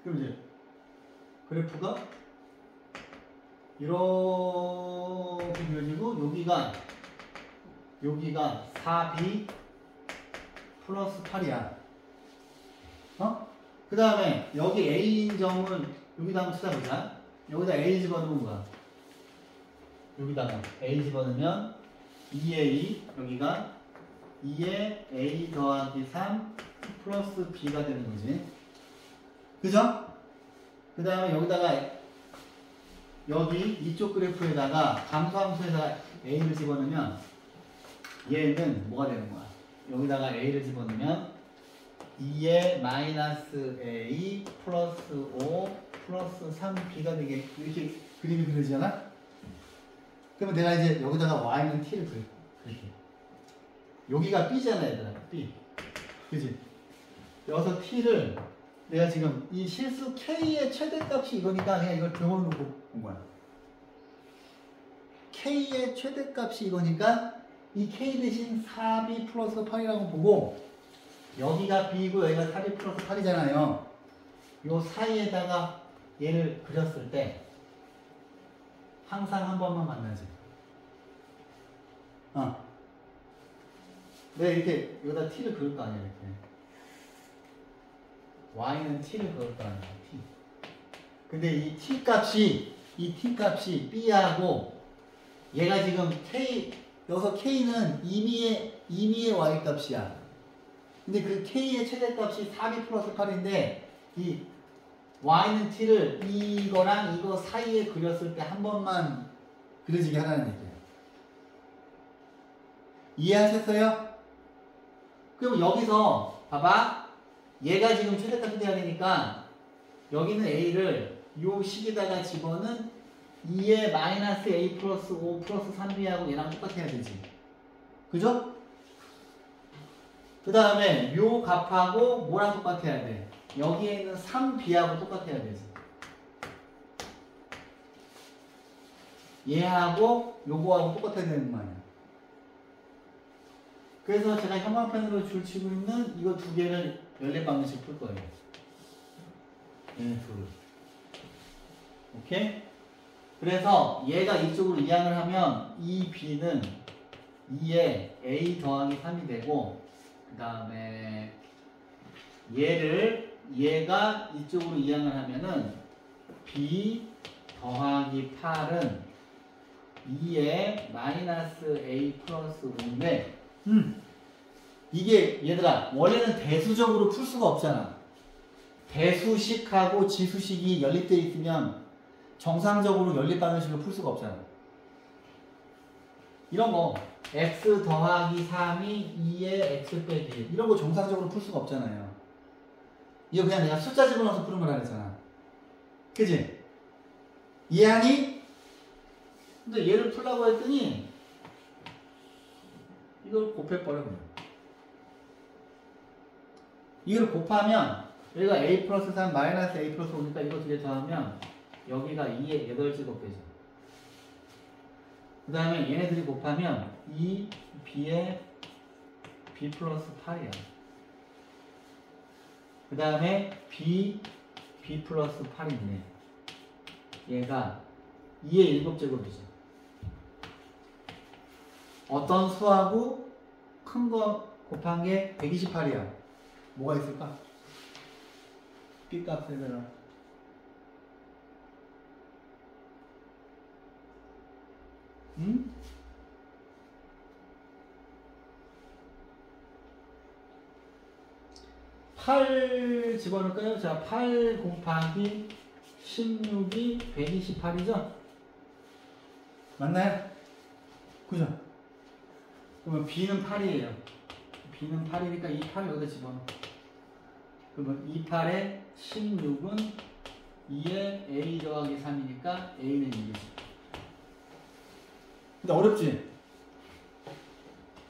Speaker 1: 그럼 이제 그래프가 이렇게 그려지고 여기가 4b 플러스 8이야. 그 다음에 여기 A인 점을 여기다 한번 찾아보자. 여기다 A 집어넣으면 뭐야? 여기다가 A 집어넣으면 2A 여기가 2에 A 더하기 3 플러스 B가 되는 거지. 그죠? 그 다음에 여기다가 여기 이쪽 그래프에다가 감소함수에다가 A를 집어넣으면 얘는 뭐가 되는 거야? 여기다가 A를 집어넣으면 2에 마이너스 A 플러스 5 플러스 3B가 되게 이렇게 그림이 그려지잖아? 그러면 내가 이제 여기다가 Y는 T를 그릴게. 여기가 B잖아 얘들아. B. 그지? 여기서 T를 내가 지금 이 실수 K의 최대값이 이거니까 그냥 이걸 병원으로 본 거야. K의 최대값이 이거니까 이 K 대신 4B 플러스 8이라고 보고 여기가 B고 여기가 4B 플러스 8이잖아요. 요 사이에다가 얘를 그렸을 때 항상 한 번만 만나지. 내가 이렇게 여기다 T를 그을 거 아니야 이렇게. Y는 T를 그을 거 아니야 T. 근데 이 T 값이 B하고 얘가 지금 여기서 K는 임의의 Y 값이야. 근데 그 K의 최대값이 4B 플러스 8인데 이 Y는 T를 이거랑 이거 사이에 그렸을 때 한 번만 그려지게 하라는 얘기예요. 이해하셨어요? 그럼 여기서 봐봐. 얘가 지금 최대값이 돼야 되니까 여기는 A를 요 식에다가 집어는 2에 마이너스 A 플러스 5 플러스 3B하고 얘랑 똑같아야 되지. 그죠? 그 다음에 요 값하고 뭐랑 똑같아야 돼? 여기에 있는 3B하고 똑같아야 되지. 얘하고 요거하고 똑같아야 되는 거 아니야. 그래서 제가 형광펜으로 줄치고 있는 이거 두 개를 연립 방정식 풀 거예요. 얘네 둘을. 오케이? 그래서 얘가 이쪽으로 이항을 하면 이 b는 2에 a 더하기 3이 되고 그 다음에 얘가 이쪽으로 이항을 하면은 b 더하기 8은 2에 마이너스 a 플러스 5인데 이게 얘들아 원래는 대수적으로 풀 수가 없잖아. 대수식하고 지수식이 연립되어 있으면 정상적으로 연립 방정식으로 풀 수가 없잖아. 이런 거 x 더하기 3이 2에 x 빼기 1 이런 거 정상적으로 풀 수가 없잖아요. 이거 그냥 내가 숫자 집어넣어서 푸는 거라 그랬잖아. 그지? 이해하니? 근데 얘를 풀라고 했더니 이걸 곱해버려. 이걸 곱하면 여기가 a 플러스 3 마이너스 a 플러스 5니까 이거 두 개 더하면 여기가 2에 8제곱 되죠. 그 다음에 얘네들이 곱하면 2b에 b 플러스 8이야. 그 다음에 b 플러스 8인데 얘가 2의 7제곱이죠. 어떤 수하고 큰 거 곱한 게 128이야. 뭐가 있을까? b 값에다가 응? 8 집어넣을까요? 자, 8 곱하기 16이 128이죠? 맞나요? 그죠? 그러면 b는 8이에요. b는 8이니까 이 8을 여기다 집어넣어. 그러면 2, 8에 16은 2에 a 더하기 3이니까 a는 2겠지. 근데 어렵지?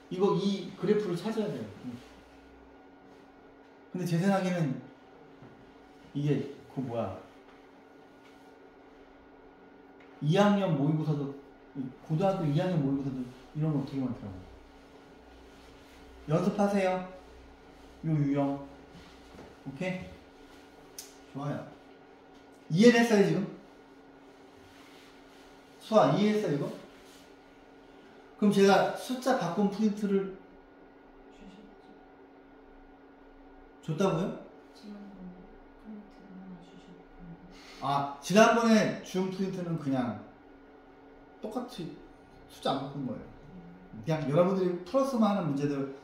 Speaker 1: 이거 이 그래프를 찾아야 돼요. 근데 제 생각에는 이게 그 뭐야 2학년 모의고사도 고등학교 2학년 모의고사도 이런 거 되게 많더라고. 연습하세요. 요 유형. 오케이? 좋아요. 이해를 했어요 지금? 수아 이해했어요 이거? 그럼 제가 숫자 바꾼 프린트를 줬다고요? 아, 지난번에 준 프린트는 그냥 똑같이 숫자 안 바꾼 거예요. 그냥 여러분들이 풀었으면 하는 문제들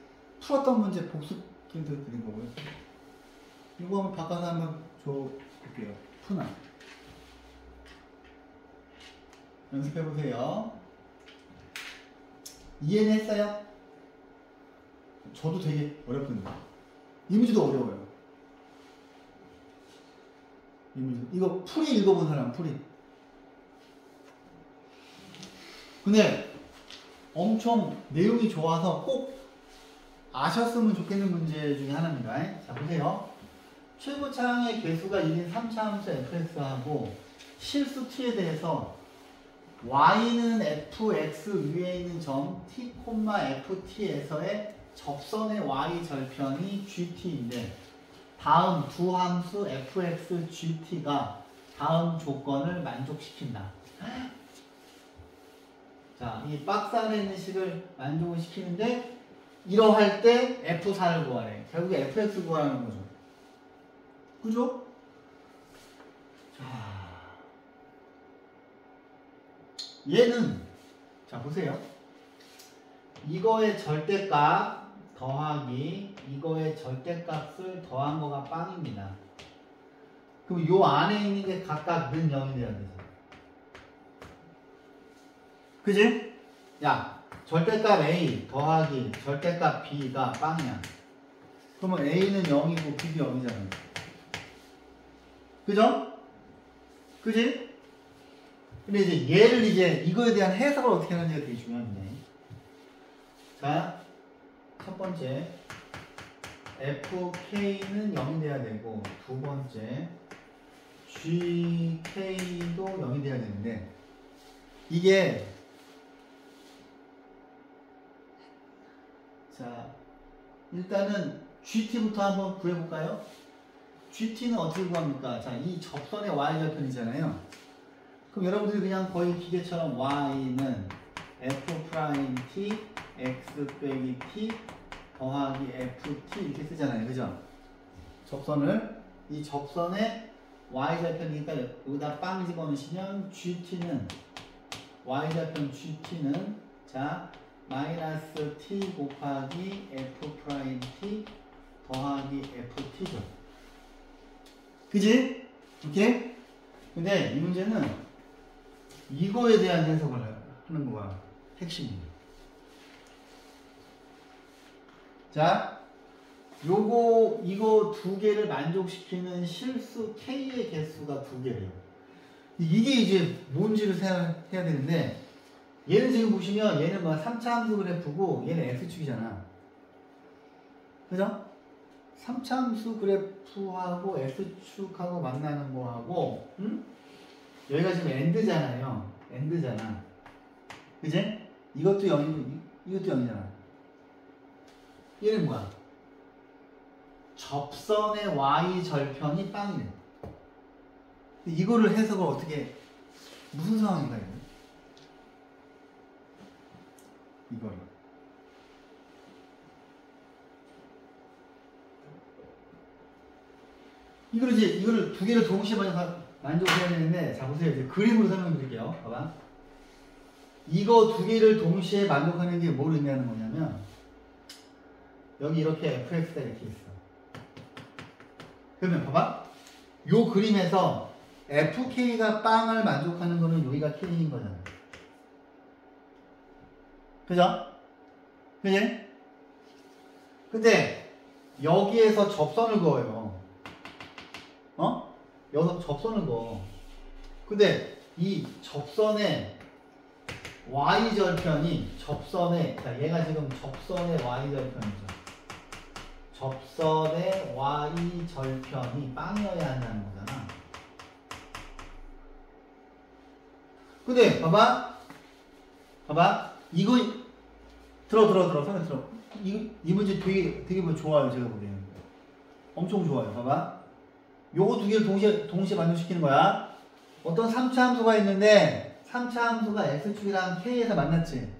Speaker 1: 풀었던 문제 복습 프린트 드린 거고요. 이거 한번 바꿔서 한번 줘볼게요. 푸나 연습해보세요. 이해는 했어요? 저도 되게 어렵던데 이 문제도 어려워요. 이 문제 이거 풀이 읽어본 사람 풀이 근데 엄청 내용이 좋아서 꼭 아셨으면 좋겠는 문제 중에 하나입니다. 자 보세요. 최고차항의 개수가 1인 3차 함수 fx하고 실수 t에 대해서 y는 fx 위에 있는 점 t, ft에서의 접선의 y 절편이 gt인데 다음 두 함수 fx, gt가 다음 조건을 만족시킨다. 자, 이 박스 안에 있는 식을 만족을 시키는데 이러할 때 f4를 구하래. 결국에 fx 구하는 거죠. 그죠? 자, 얘는 자 보세요. 이거의 절대값 더하기 이거의 절대값을 더한 거가 빵입니다. 그럼 요 안에 있는 게 각각 는 0이 돼야 되죠. 그지? 야, 절대값 A 더하기 절대값 B가 빵이야. 그러면 A는 0이고 B도 0이잖아요. 그죠? 그지? 근데 이제 얘를 이거에 대한 해석을 어떻게 하는지가 되게 중요한데. 자, 첫 번째 FK는 0이 돼야 되고 두 번째 GK도 0이 돼야 되는데 이게 자 일단은 GT부터 한번 구해볼까요? GT는 어떻게 구합니까? 자, 이 접선의 Y절편이잖아요. 그럼 여러분들이 그냥 거의 기계처럼 y는 f'(t) x 빼기 t 더하기 ft 이렇게 쓰잖아요. 그죠? 접선을 이 접선에 y좌편이니까 여기다 빵 집어넣으시면 gt는 y좌편 gt는 자 마이너스 t 곱하기 f'(t) 더하기 ft죠. 그지? 오케이? 근데 이 문제는 이거에 대한 해석을 하는 거가 핵심이에요. 자, 이거 두 개를 만족시키는 실수 K의 개수가 두 개래요. 이게 이제 뭔지를 생각해야 되는데, 얘는 지금 보시면 얘는 뭐 3차 함수 그래프고 얘는 X축이잖아. 그죠? 3차 함수 그래프하고 X축하고 만나는 거하고, 응? 여기가 지금 엔드잖아요. 엔드잖아. 그지? 이것도 0이고, 이것도 0이잖아. 얘는 뭐야? 접선의 y절편이 빵이래. 이거를 해석을 어떻게, 무슨 상황인가요? 이거를. 이거를 두 개를 동시에 만족해야 되는데, 자, 보세요. 이제 그림으로 설명해 드릴게요. 봐봐. 이거 두 개를 동시에 만족하는 게 뭘 의미하는 거냐면, 여기 이렇게 fx가 이렇게 있어. 그러면 봐봐. 요 그림에서 fk가 빵을 만족하는 거는 여기가 k인 거잖아. 그죠? 그지? 근데 여기에서 접선을 그어요. 어? 여기서 접선을 그어. 근데 이 접선의 y절편이 자, 얘가 지금 접선의 y절편이죠. 접선의 y절편이 빵이어야 한다는 거잖아. 근데 봐봐. 이거 손에 들어. 이 문제 되게 뭐 좋아요. 제가 보기에는 엄청 좋아요. 봐봐. 요거 두 개를 동시에 만족시키는 거야. 어떤 3차 함수가 있는데 3차 함수가 x축이랑 k에서 만났지.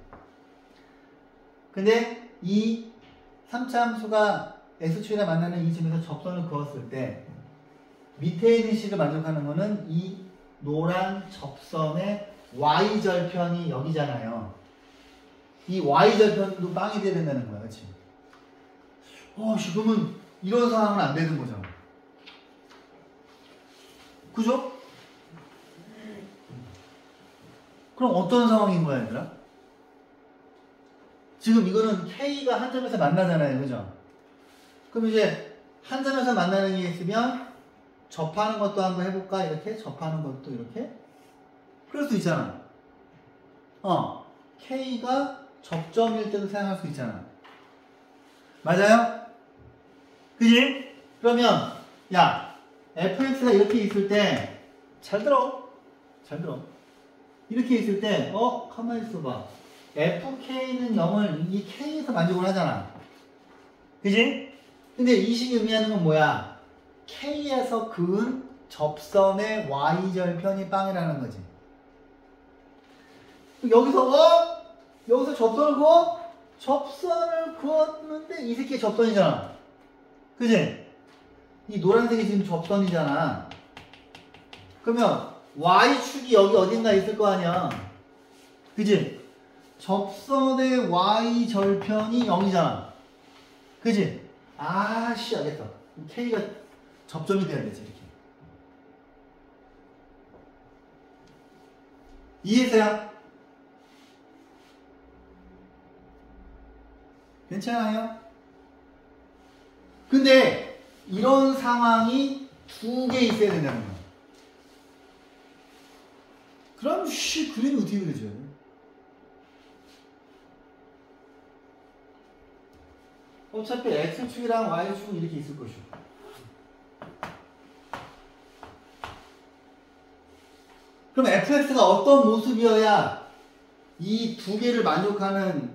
Speaker 1: 근데 이 3차 함수가 x축이랑 만나는 이 점에서 접선을 그었을 때 밑에 있는 식을 만족하는 거는 이 노란 접선의 y절편이 여기잖아요. 이 y절편도 빵이 돼야 된다는 거야. 그치? 지금은 이런 상황은 안 되는 거죠. 그죠? 그럼 어떤 상황인 거야, 얘들아? 지금 이거는 K가 한 점에서 만나잖아요. 그죠? 그럼 이제 한 점에서 만나는 게 있으면 접하는 것도 한번 해볼까? 이렇게 접하는 것도 이렇게 그럴 수 있잖아. K가 접점일 때도 생각할 수 있잖아. 맞아요? 그지? 그러면 야 fx가 이렇게 있을 때 잘 들어. 이렇게 있을 때 가만히 있어봐. fk는 0을 이 k에서 만족을 하잖아. 그지? 근데 이 식이 의미하는 건 뭐야? k에서 그은 접선의 y절편이 빵이라는 거지. 여기서 접선을 그어? 접선을 그었는데 이 새끼 접선이잖아. 그지? 이 노란색이 지금 접선이잖아. 그러면 y축이 여기 어딘가 있을 거 아니야. 그지? 접선의 y절편이 0이잖아. 그지? 알겠어. k가 접점이 돼야 되지, 이렇게. 이해했어요? 괜찮아요? 근데 이런 상황이 두 개 있어야 된다는 거야. 그럼 그림이 어떻게 그려져요? 어차피 x축이랑 y축은 이렇게 있을 것이고. 그럼 fx가 어떤 모습이어야 이 두 개를 만족하는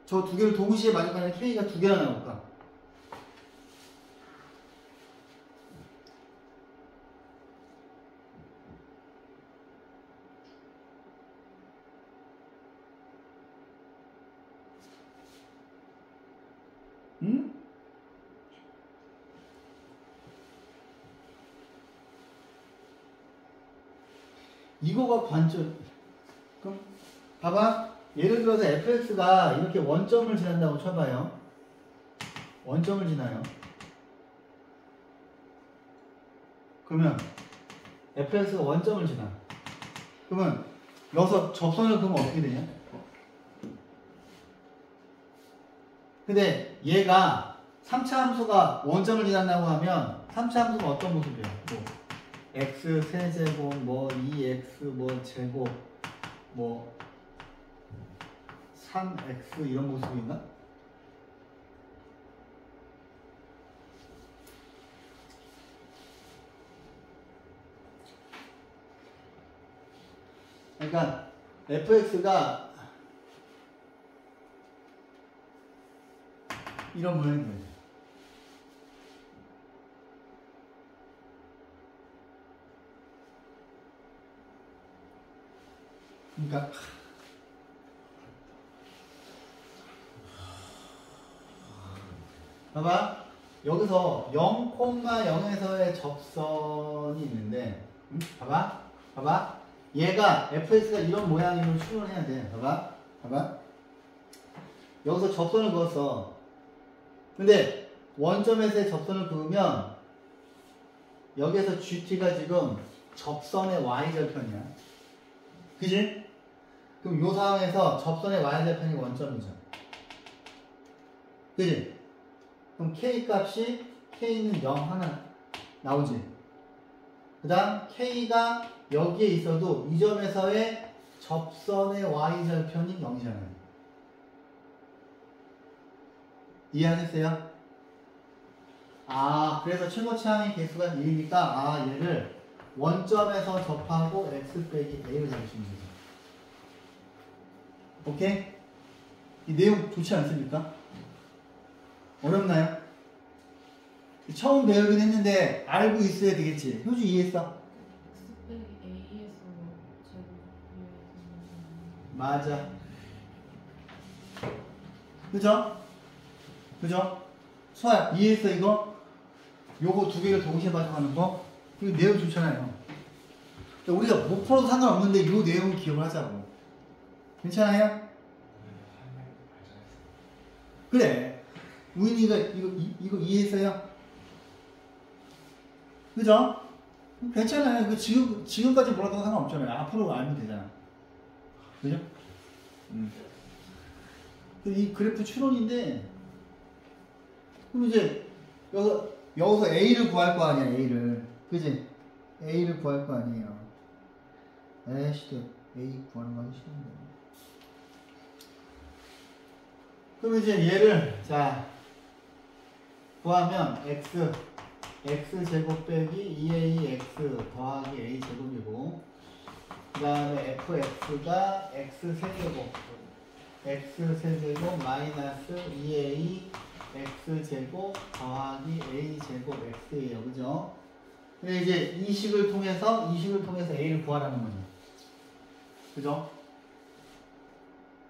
Speaker 1: 저 두 개를 동시에 만족하는 k가 두 개나 나올까? 응? 이거가 관점. 그럼 봐봐. 예를 들어서 fx가 이렇게 원점을 지난다고 쳐봐요. 원점을 지나요. 그러면 fx가 원점을 지나. 그러면 여기서 접선을 그으면 어떻게 되냐? 근데 얘가 3차 함수가 원점을 지난다고 하면 3차 함수가 어떤 모습이에요? 뭐 x 세제곱 뭐 2x 뭐 제곱 뭐 3x 이런 모습인가? 그러니까 fx가 이런 모양이 돼요. 그러니까 봐봐. 여기서 0,0에서의 접선이 있는데 봐봐. 얘가 fx가 이런 모양임을 추론해야 돼. 봐봐. 여기서 접선을 그었어. 근데 원점에서의 접선을 그으면 여기에서 GT가 지금 접선의 y절편이야. 그지? 그럼 이 상황에서 접선의 y절편이 원점이죠. 그지? 그럼 k 값이 k는 0 하나 나오지. 그 다음 k가 여기에 있어도 이 점에서의 접선의 y절편이 0이잖아요. 이해하셨어요? 그래서 최고차항의 개수가 1이니까 얘를 원점에서 접하고 x 빼기 a를 잡으시면 되죠. 오케이? 이 내용 좋지 않습니까? 어렵나요? 처음 배우긴 했는데 알고 있어야 되겠지. 효주 이해했어?
Speaker 2: x 빼기 a에서 제곱
Speaker 1: 맞아. 그죠? 수아야 이해했어 이거? 요거 두 개를 동시에 가져가는 거? 이거 내용 좋잖아요. 우리가 못 풀어도 상관없는데 요 내용을 기억을 하자고. 괜찮아요? 그래. 우인이가 이거 이해했어요? 그죠? 괜찮아요. 지금까지 몰랐던 거 상관없잖아요. 앞으로 알면 되잖아. 그죠? 이 그래프 추론인데, 그럼 이제 여기서 A를 구할 거 아니야, A를. 그지? A를 구할 거 아니에요. 에이씨, A 구하는 거 하기 싫은데. 그럼 이제 얘를, 구하면 x 제곱 빼기 2ax 더하기 a 제곱이고, 그 다음에 fx가 x세제곱 마이너스 2a x제곱 더하기 a제곱 x예요. 그죠? 근데 이제 이 식을 통해서 a를 구하라는 거죠. 그죠?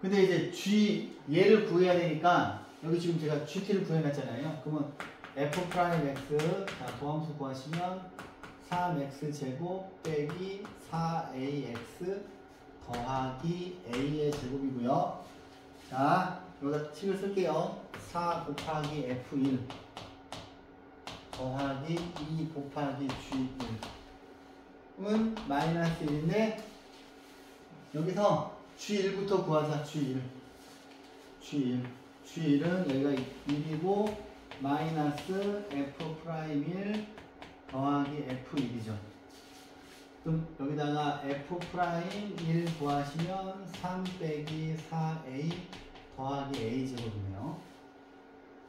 Speaker 1: 근데 이제 얘를 구해야 되니까 여기 지금 제가 gt를 구해놨잖아요. 그러면 f'x 도함수 구하시면 3x제곱 빼기 4ax 더하기 a의 제곱이고요. 여기다 식을 쓸게요. 4 곱하기 f1 더하기 2 곱하기 g1은 마이너스 1인데 여기서 g1부터 구하자. g1은 여기가 1이고 마이너스 f'1 더하기 f1이죠. 그럼 여기다가 f'1 구하시면 3 빼기 4a 더하기 a 제곱이네요.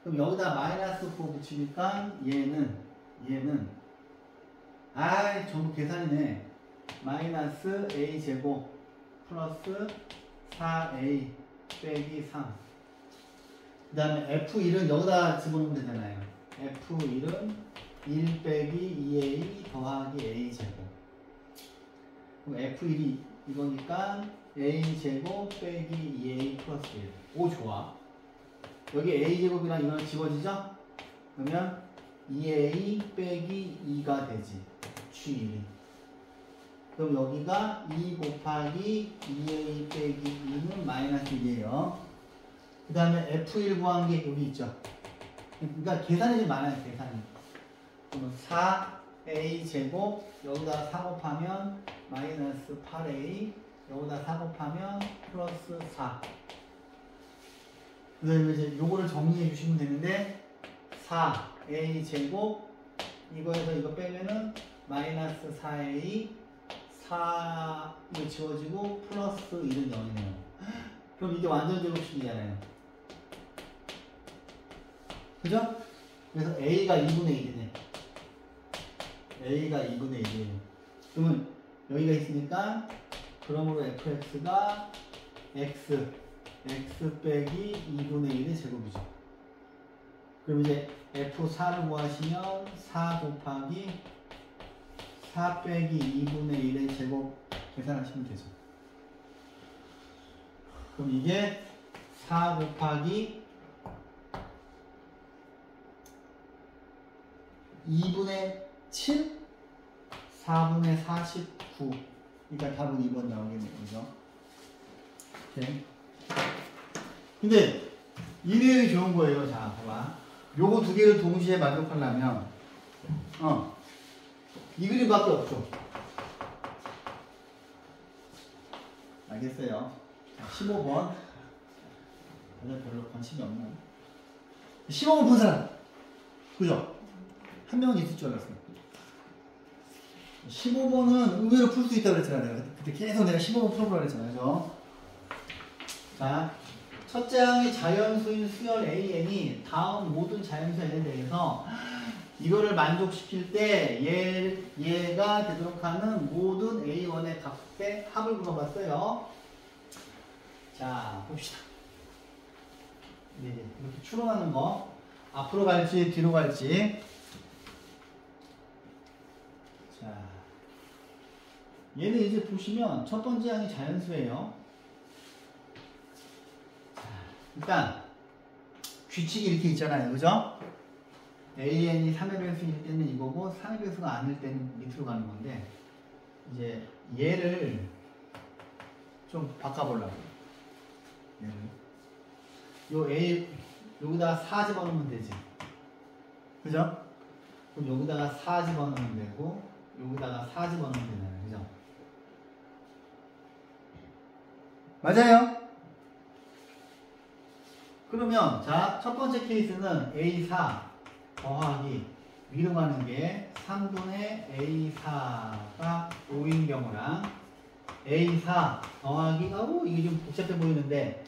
Speaker 1: 그럼 여기다 마이너스 9 붙이니까 얘는 전부 계산이네. 마이너스 a 제곱 플러스 4a 빼기 3. 그 다음에 f1은 여기다 집어넣으면 되잖아요. f1은 1 빼기 2a 더하기 a 제곱. 그럼 f1이 이거니까 a 제곱 빼기 2a 플러스 1. 오, 좋아. 여기 a제곱이랑 이거는 지워지죠? 그러면 2a 빼기 2가 되지. 취1이. 그럼 여기가 2 곱하기 2a 빼기 2는 마이너스 1이에요. 그 다음에 F1 구한 게 여기 있죠. 그러니까 계산이 좀 많아요. 계산이. 그러면 4a 제곱 여기다 4 곱하면 마이너스 8a 여기다 4 곱하면 플러스 4. 그 다음에 이제 요거를 정리해 주시면 되는데 4a 제곱 이거에서 이거 빼면은 마이너스 4a 4 이거 지워지고 플러스 1은 0이네요. 그럼 이게 완전 제곱식이잖아요. 그죠? 그래서 a가 2분의 1이네. a가 2분의 1이에요. 그러면 여기가 있으니까 그러므로 fx가 x 빼기 2분의 1의 제곱이죠. 그럼 이제 f4를 구하시면 4 곱하기 4 빼기 2분의 1의 제곱 계산하시면 되죠. 그럼 이게 4 곱하기 2분의 7? 4분의 49. 그러니까 답은 2번 나오겠네요. 그죠? 오케이. 근데 이 내용이 좋은 거예요. 자, 봐봐. 요거 두 개를 동시에 만족하려면 이 그림밖에 없죠. 알겠어요. 자, 15번. 별로 관심이 없나요? 15번 본 사람. 그죠? 한 명은 있을 줄 알았어요. 15번은 의외로 풀 수 있다고 그랬잖아요. 내가 그때 계속 내가 15번 풀어보라고 그랬잖아요. 그죠? 자, 첫째 항의 자연수인 수열 AN이 다음 모든 자연수 N에 대해서 이거를 만족시킬 때 얘가 되도록 하는 모든 A1의 값의 합을 물어봤어요. 자, 봅시다. 네, 이렇게 추론하는 거. 앞으로 갈지 뒤로 갈지. 자, 얘는 이제 보시면 첫 번째 항이 자연수예요. 자, 일단 규칙이 이렇게 있잖아요. 그죠? AN이 3의 배수일 때는 이거고 3의 배수가 아닐 때는 밑으로 가는 건데 이제 얘를 좀 바꿔보려고. 얘를 요 A 여기다가 4 집어넣으면 되지. 그죠? 그럼 여기다가 4 집어넣으면 되고 여기다가 4 집어넣으면 되잖아요. 그죠? 맞아요? 그러면 자, 첫 번째 케이스는 A4 더하기 위로 가는 게 3분의 A4가 5인 경우랑 A4 더하기 이게 좀 복잡해 보이는데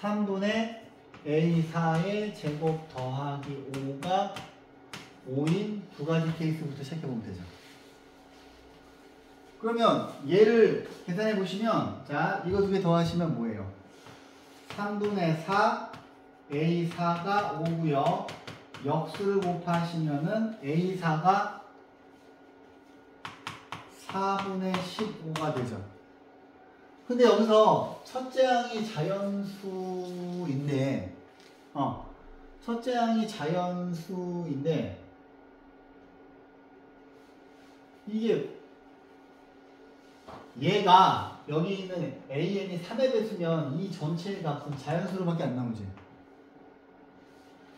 Speaker 1: 3분의 A4의 제곱 더하기 5가 5인 두 가지 케이스부터 시작해보면 되죠. 그러면 얘를 계산해 보시면 자, 이거 두 개 더하시면 뭐예요? 3분의 4 A4가 5고요. 역수를 곱하시면은 A4가 4분의 15가 되죠. 근데 여기서 첫째 항이 자연수인데 첫째 항이 자연수인데 이게 얘가 여기 있는 AN이 3의 배수면 이 전체의 값은 자연수로밖에 안 나오지.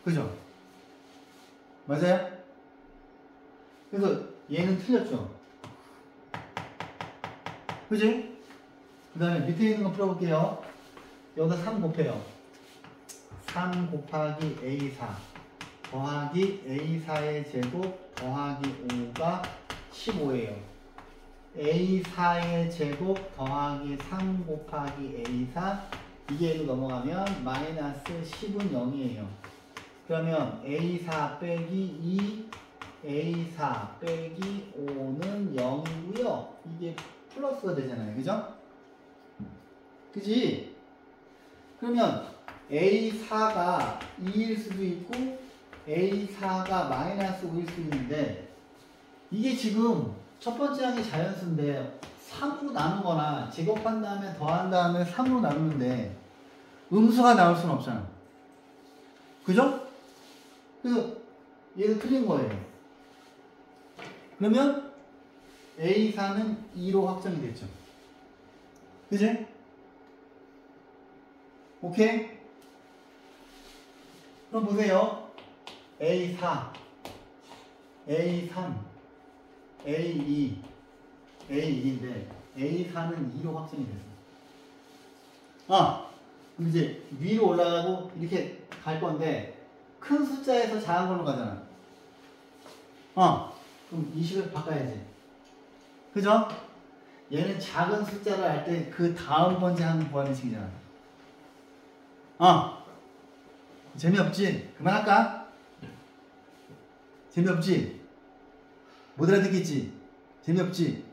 Speaker 1: 그죠? 맞아요? 그래서 얘는 틀렸죠. 그지? 그 다음에 밑에 있는 거 풀어볼게요. 여기다 3 곱해요. 3 곱하기 A4 더하기 A4의 제곱 더하기 5가 15예요. A4의 제곱 더하기 3 곱하기 A4 이게 1로 넘어가면 마이너스 10은 0이에요. 그러면 A4 빼기 2 A4 빼기 5는 0이고요. 이게 플러스가 되잖아요. 그죠? 그지? 그러면 A4가 2일 수도 있고 A4가 마이너스 5일 수도 있는데 이게 지금 첫 번째 항이 자연수인데 3으로 나누거나 제곱한 다음에 더한 다음에 3으로 나누는데 음수가 나올 수는 없잖아. 그죠? 그래서 얘도 틀린 거예요. 그러면 A4는 2로 확정이 됐죠. 그지? 오케이? 그럼 보세요. A4, A3, A2, A1인데 A4는 2로 확정이 됐어. 그럼 이제 위로 올라가고 이렇게 갈 건데 큰 숫자에서 작은 걸로 가잖아. 그럼 이 식을 바꿔야지. 그죠? 얘는 작은 숫자를 할 때 그 다음 번째 하는 구하는 식이잖아. 재미없지? 그만할까? 재미없지? 못 알아듣겠지? 재미없지?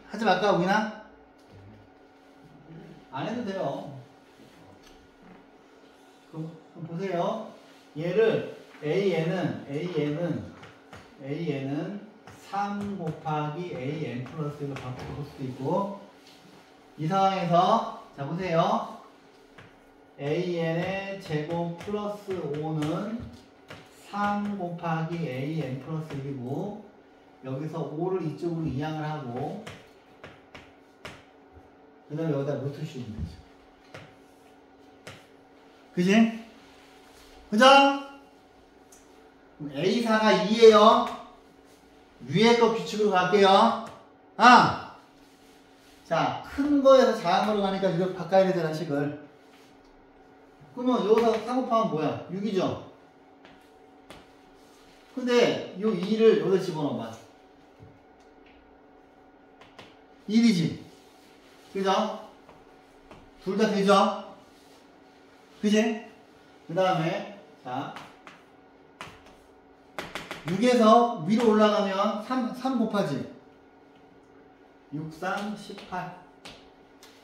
Speaker 1: 하지 말까, 우기나? 안 해도 돼요. 그럼 보세요. 얘를 AN은 3 곱하기 AN 플러스 1로 바꿀 수도 있고, 이 상황에서 자 보세요. AN의 제곱 플러스 5는 3 곱하기 AN 플러스 1이고, 여기서 5를 이쪽으로 이항을 하고, 그 다음에 여기다 루트 씌우면 되죠. 그지? 그죠? 그럼 A4가 2예요. 위에 거 규칙으로 갈게요. 자, 큰 거에서 작은 거로 가니까 이걸 바꿔야 되잖아, 식을. 그러면 여기서 3 곱하면 뭐야? 6이죠? 근데 요 2를 여기다 집어넣어봐. 1이지? 그죠? 둘 다 되죠? 그지? 그 다음에, 자, 6에서 위로 올라가면 3 곱하지? 6, 3, 18.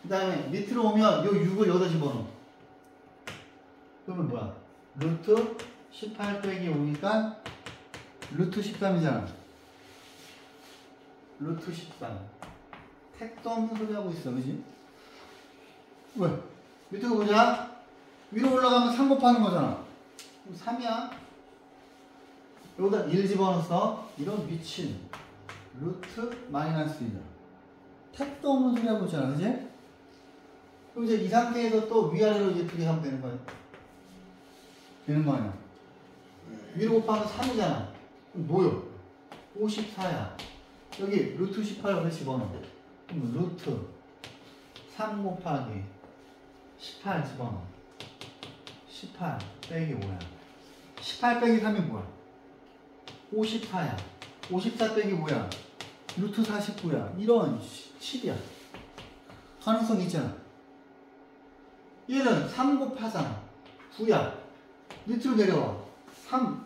Speaker 1: 그 다음에 밑으로 오면 요 6을 여기다 집어넣어. 그러면 뭐야? 루트 18 빼기 5니까 루트 13이잖아. 루트 13. 택도 없는 소리 하고 있어, 그지? 왜? 밑으로 보자. 위로 올라가면 3 곱하는 거잖아. 그럼 3이야. 여기다 1 집어넣어서 이런 미친 루트 마이너스 1. 택도 없는 소리 하고 있잖아, 그지? 그럼 이제 이 상태에서 또 위아래로 이제 두개 하면 되는 거야. 되는 거 아니야? 위로 곱하면 3이잖아. 그럼 뭐요? 54야. 여기 루트 18 여기 집어넣어. 그럼 루트 3 곱하기 18 집어넣어. 18 빼기 5야. 18 빼기 3이 뭐야? 54야. 54 빼기 5야. 루트 49야. 이런 7이야. 가능성이 있잖아. 얘는 3 곱하잖아. 9야. 밑으로 내려와. 3.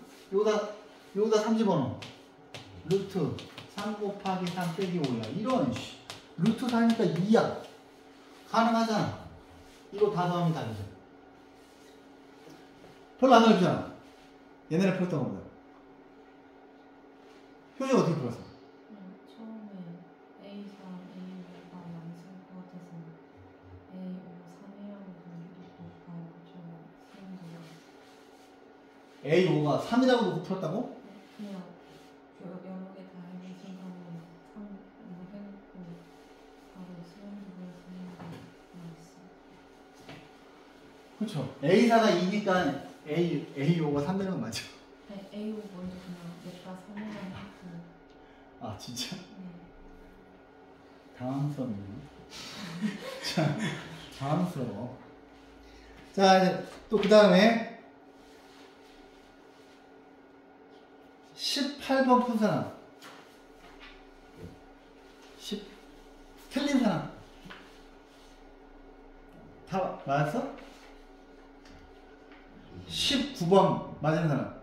Speaker 1: 여기다 3 집어넣어. 루트 3 곱하기 3 빼기 5야. 이런 루트 4니까 2야. 가능하잖아. 이거 다 더하면 답이죠. 별로 안 어렵잖아. 옛날에 풀었던 겁니다. 효정 어떻게 풀었어?
Speaker 2: 처음에 A4, A5가 많을 것 같아서 A5, 3이라고 놓고 바로 저 쓰는 거예요.
Speaker 1: A5가 3이라고 놓고 풀었다고?
Speaker 2: 그냥 여러 개 다 해본 생각은 3 해놓고 바로 쓰는 거예요.
Speaker 1: 그렇죠. A4가 2니까 A5가 3 되는 건 맞죠?
Speaker 2: 네, A5 먼저 그냥 냅다 3이랑 했고.
Speaker 1: 아 진짜?
Speaker 2: 네.
Speaker 1: 당황스럽네. 자, 당황스러워. 자, 이제 또 그 다음에 18번 푼 사람. 틀린 사람. 다 맞았어? 19번 맞은 사람.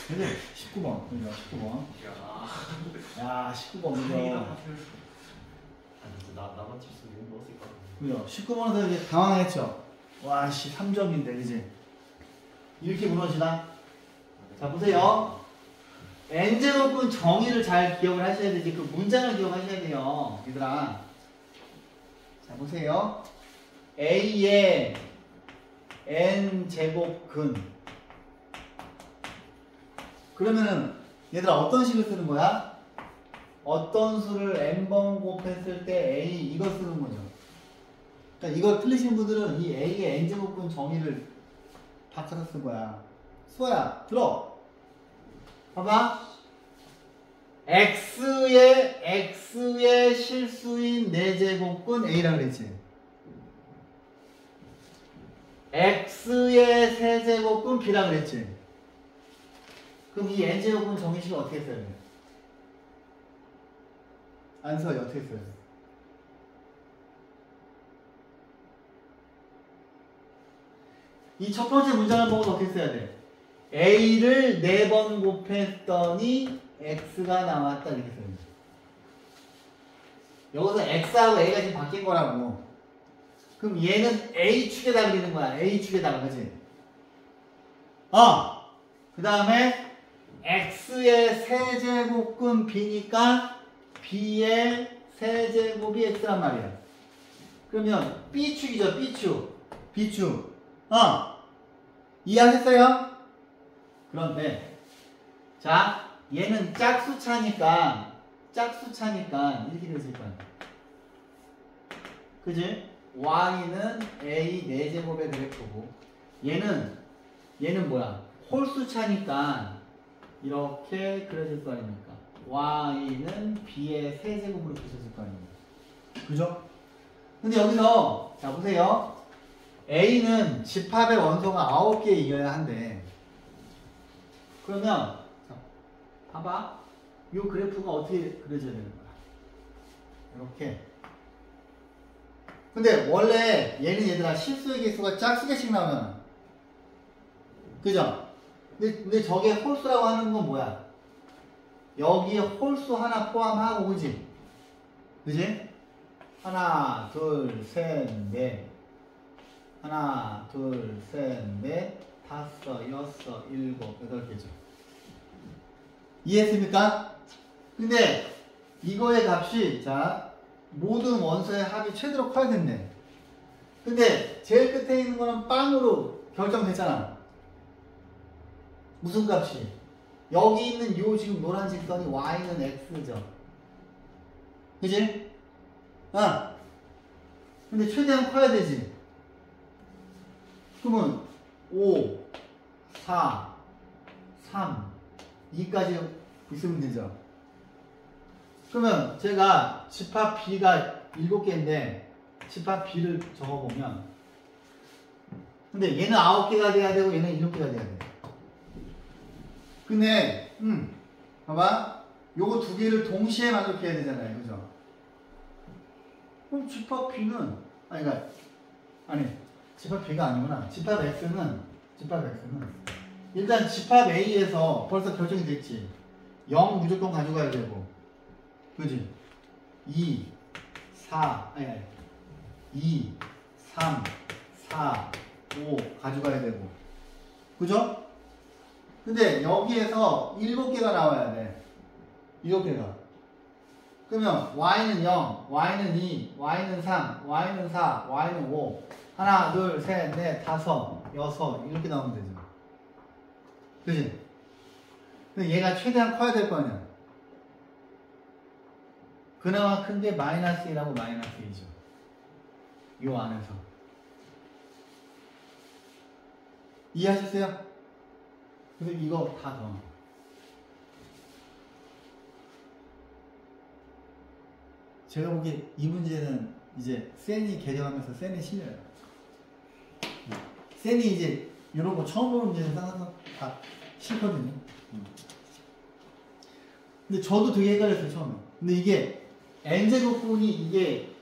Speaker 1: 그래, 19번. 그죠, 19번. 야, 19번. 그죠.
Speaker 3: 나만 칠수는 넣었을 것 같은데.
Speaker 1: 그죠. 19번에서 이제 당황했죠. 와, 씨, 3점인데, 그지? 이렇게 무너지나? 자, 보세요. n제곱은 정의를 잘 기억을 하셔야 되지. 그 문장을 기억하셔야 돼요. 얘들아. 자, 보세요. A에 n 제곱근. 그러면은 얘들아 어떤 식을 쓰는 거야? 어떤 수를 n번 곱했을 때 a 이거 쓰는 거죠. 그러니까 이거 틀리신 분들은 이 a의 n제곱근 정의를 바꿔서 쓴 거야. 수아야 들어. 봐봐. x의 실수인 4제곱근 a라 그랬지. x의 세제곱근 b라 그랬지. 그럼 이 n제곱근 정의식을 어떻게 써야 돼? 안 써요. 어떻게 써야 돼? 이 첫 번째 문장을 보고 어떻게 써야 돼? a를 4번 곱했더니 x가 나왔다 이렇게 써야 돼. 여기서 x하고 a가 지금 바뀐 거라고. 그럼 얘는 a축에다 그리는 거야. a축에다가 그지? 그 다음에 x의 세제곱근 b니까 b의 세제곱이 x란 말이야. 그러면 b축이죠. b축. 이해하셨어요? 그런데 자 얘는 짝수차니까 이렇게 되어있을 거야. 그지? y는 a 4제곱의 그래프고 얘는 뭐야? 홀수차니까 이렇게 그려질 거 아닙니까? y는 b의 세제곱으로 그려질 거 아닙니까? 그죠? 근데 여기서 자 보세요. a는 집합의 원소가 9개 이어야 한대. 그러면 자, 봐봐. 이 그래프가 어떻게 그려져야 되는 거야? 이렇게. 근데 원래 얘는 얘들아 실수의 개수가 짝수개씩 나오잖아. 그죠? 근데 저게 홀수라고 하는 건 뭐야? 여기에 홀수 하나 포함하고 그지? 그지? 하나, 둘, 셋, 넷. 하나, 둘, 셋, 넷, 다섯, 여섯, 일곱, 8개죠. 이해했습니까? 근데 이거의 값이 자 모든 원소의 합이 최대로 커야 된대. 근데 제일 끝에 있는 거는 빵으로 결정됐잖아. 무슨 값이? 여기 있는 요 지금 노란 직선이 y는 x죠. 그지? 근데 최대한 커야 되지. 그러면 5, 4, 3, 2까지 있으면 되죠. 그러면 제가 집합 B가 7개인데 집합 B를 적어보면 근데 얘는 9개가 돼야 되고 얘는 7개가 돼야 돼. 근데 봐봐. 요거 2개를 동시에 만족해야 되잖아요. 그죠? 그럼 집합 B는 집합 B가 아니구나. 집합 X는 일단 집합 A에서 벌써 결정이 됐지. 0 무조건 가져가야 되고 그지? 2, 3, 4, 5 가져가야 되고 그죠? 근데 여기에서 7개가 나와야 돼. 7개가. 그러면 y는 0, y는 2, y는 3, y는 4, y는 5 하나, 둘, 셋, 넷, 다섯, 여섯 이렇게 나오면 되죠. 그치? 근데 얘가 최대한 커야 될 거 아니야. 그나마 큰 게 마이너스 1하고 마이너스 2죠. 요 안에서. 이해하셨어요? 그래서 이거 다 더. 제가 보기에 이 문제는 이제 센이 개정하면서 센에 실려요. 센이 이제 이런 거 처음 보는 문제는 항상 다 싫거든요. 근데 저도 되게 헷갈렸어요 처음에. 근데 이게 n제곱분이 이게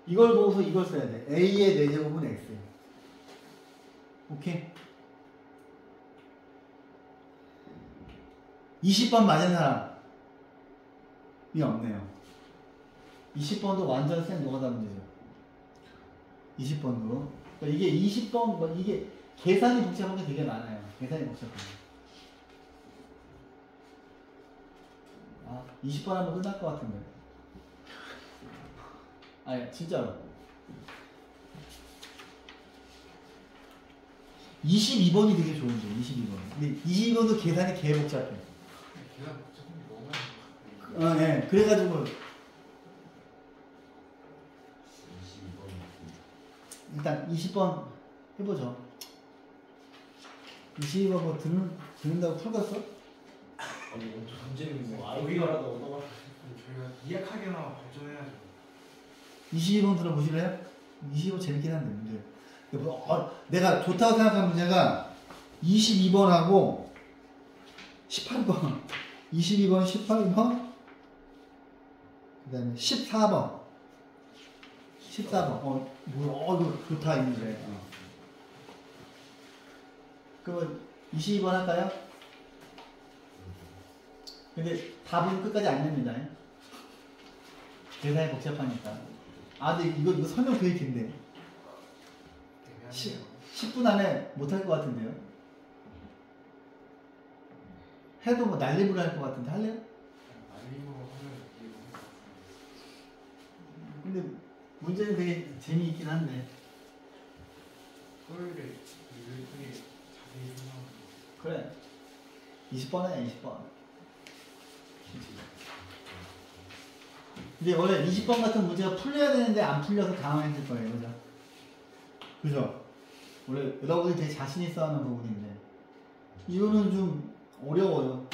Speaker 1: 이걸 보고서 이걸 써야 돼. a의 4제곱은 x예요. 오케이? 20번 맞은 사람이 없네요. 20번도 완전 센 노가다 문제죠. 20번도. 그러니까 이게 20번, 이게 계산이 복잡한 게 되게 많아요. 계산이 복잡한 게. 20번 하면 끝날 것 같은데. 아니, 진짜로. 22번이 되게 좋은데 22번. 근데 22번도 계산이 개 복잡해.
Speaker 4: 계산 복잡한 게 너무 많아.
Speaker 1: 네. 그래가지고
Speaker 3: 22번.
Speaker 1: 일단 20번 해보죠. 22번 뭐 듣는다고 풀었어?
Speaker 3: 아니 엄청 문제는 뭐 아이디어라도 얻어가.
Speaker 4: 저희가 이해하게나 발전해야죠.
Speaker 1: 22번 들어보실래요? 22번 재밌긴 한데 문제. 내가 좋다고 생각한 문제가 22번하고 18번 22번 18번 그 다음에 14번 14번 이거 좋다 이 문제. 그러면 22번 할까요? 근데 답은 끝까지 안 냅니다. 계산이 복잡하니까. 근데 이거 설명 되게 긴데 10분 안에 못할 것 같은데요? 해도 뭐 난리부를 할 것 같은데 할래요?
Speaker 4: 알림으로 하면 이게 너무
Speaker 1: 근데 문제는 되게 재미있긴 한데.
Speaker 4: 토요일에 일들이 자세히 설명하고.
Speaker 1: 그래 20번에 20번. 근데 원래 20번 같은 문제가 풀려야 되는데 안 풀려서 당황했을 거예요. 그죠? 그죠? 원래 여러분들이 되게 자신 있어 하는 부분인데 이거는 좀 어려워요.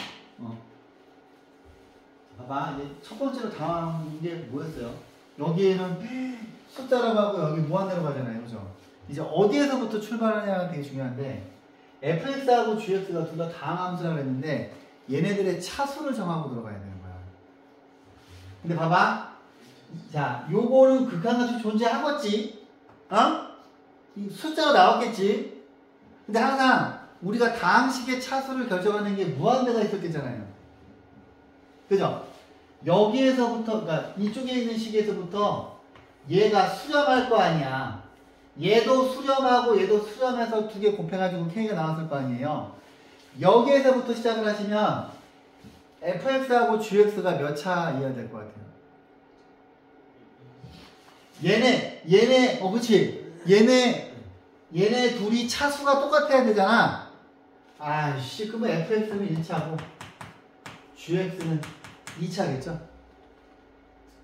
Speaker 1: 봐봐 이제 첫 번째로 당황한 게 뭐였어요? 여기에는 숫자라고 하고 여기 무한대로 가잖아요. 그죠? 이제 어디에서부터 출발하냐가 되게 중요한데 fx하고 gx가 둘 다 다항함수라고 했는데 얘네들의 차수를 정하고 들어가야 되는 거야. 근데 봐봐. 자, 요거는 극한값이 존재하겠지? 이 숫자로 나왔겠지? 근데 항상 우리가 다항식의 차수를 결정하는 게 무한대가 있었겠잖아요. 그죠? 여기에서부터, 그러니까 이쪽에 있는 식에서부터 얘가 수렴할 거 아니야. 얘도 수렴하고 얘도 수렴해서 두 개 곱해가지고 k가 나왔을 거 아니에요. 여기에서부터 시작을 하시면 fx하고 gx가 몇 차이어야 될 것 같아요? 그치? 얘네 둘이 차수가 똑같아야 되잖아. 아이씨, 그러면 fx는 1차고 gx는 2차겠죠?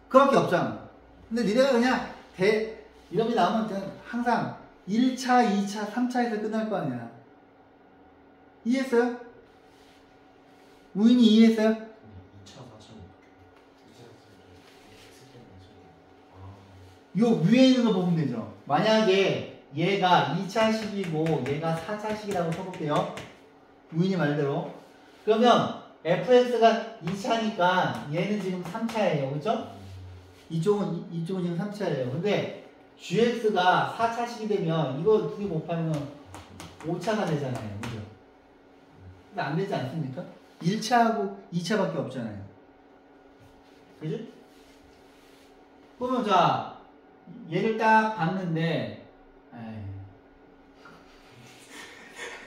Speaker 1: 그렇게 없잖아. 근데 니네가 그냥 이런 게 나오면 그냥 항상 1차, 2차, 3차에서 끝날 거 아니야. 이해했어요? 우인이 이해했어요?
Speaker 3: 2차 4차
Speaker 1: 요 위에 있는 거 보면 되죠. 만약에 얘가 2차식이고 얘가 4차식이라고 쳐볼게요. 우인이 말대로. 그러면 fx가 2차니까 얘는 지금 3차예요. 그죠? 이쪽은 지금 3차예요. 근데 gx가 4차식이 되면 이거 두 개 곱하면 5차가 되잖아요. 그죠? 근데 안 되지 않습니까? 1차하고 2차밖에 없잖아요. 그지? 그러면 자, 얘를 딱 봤는데,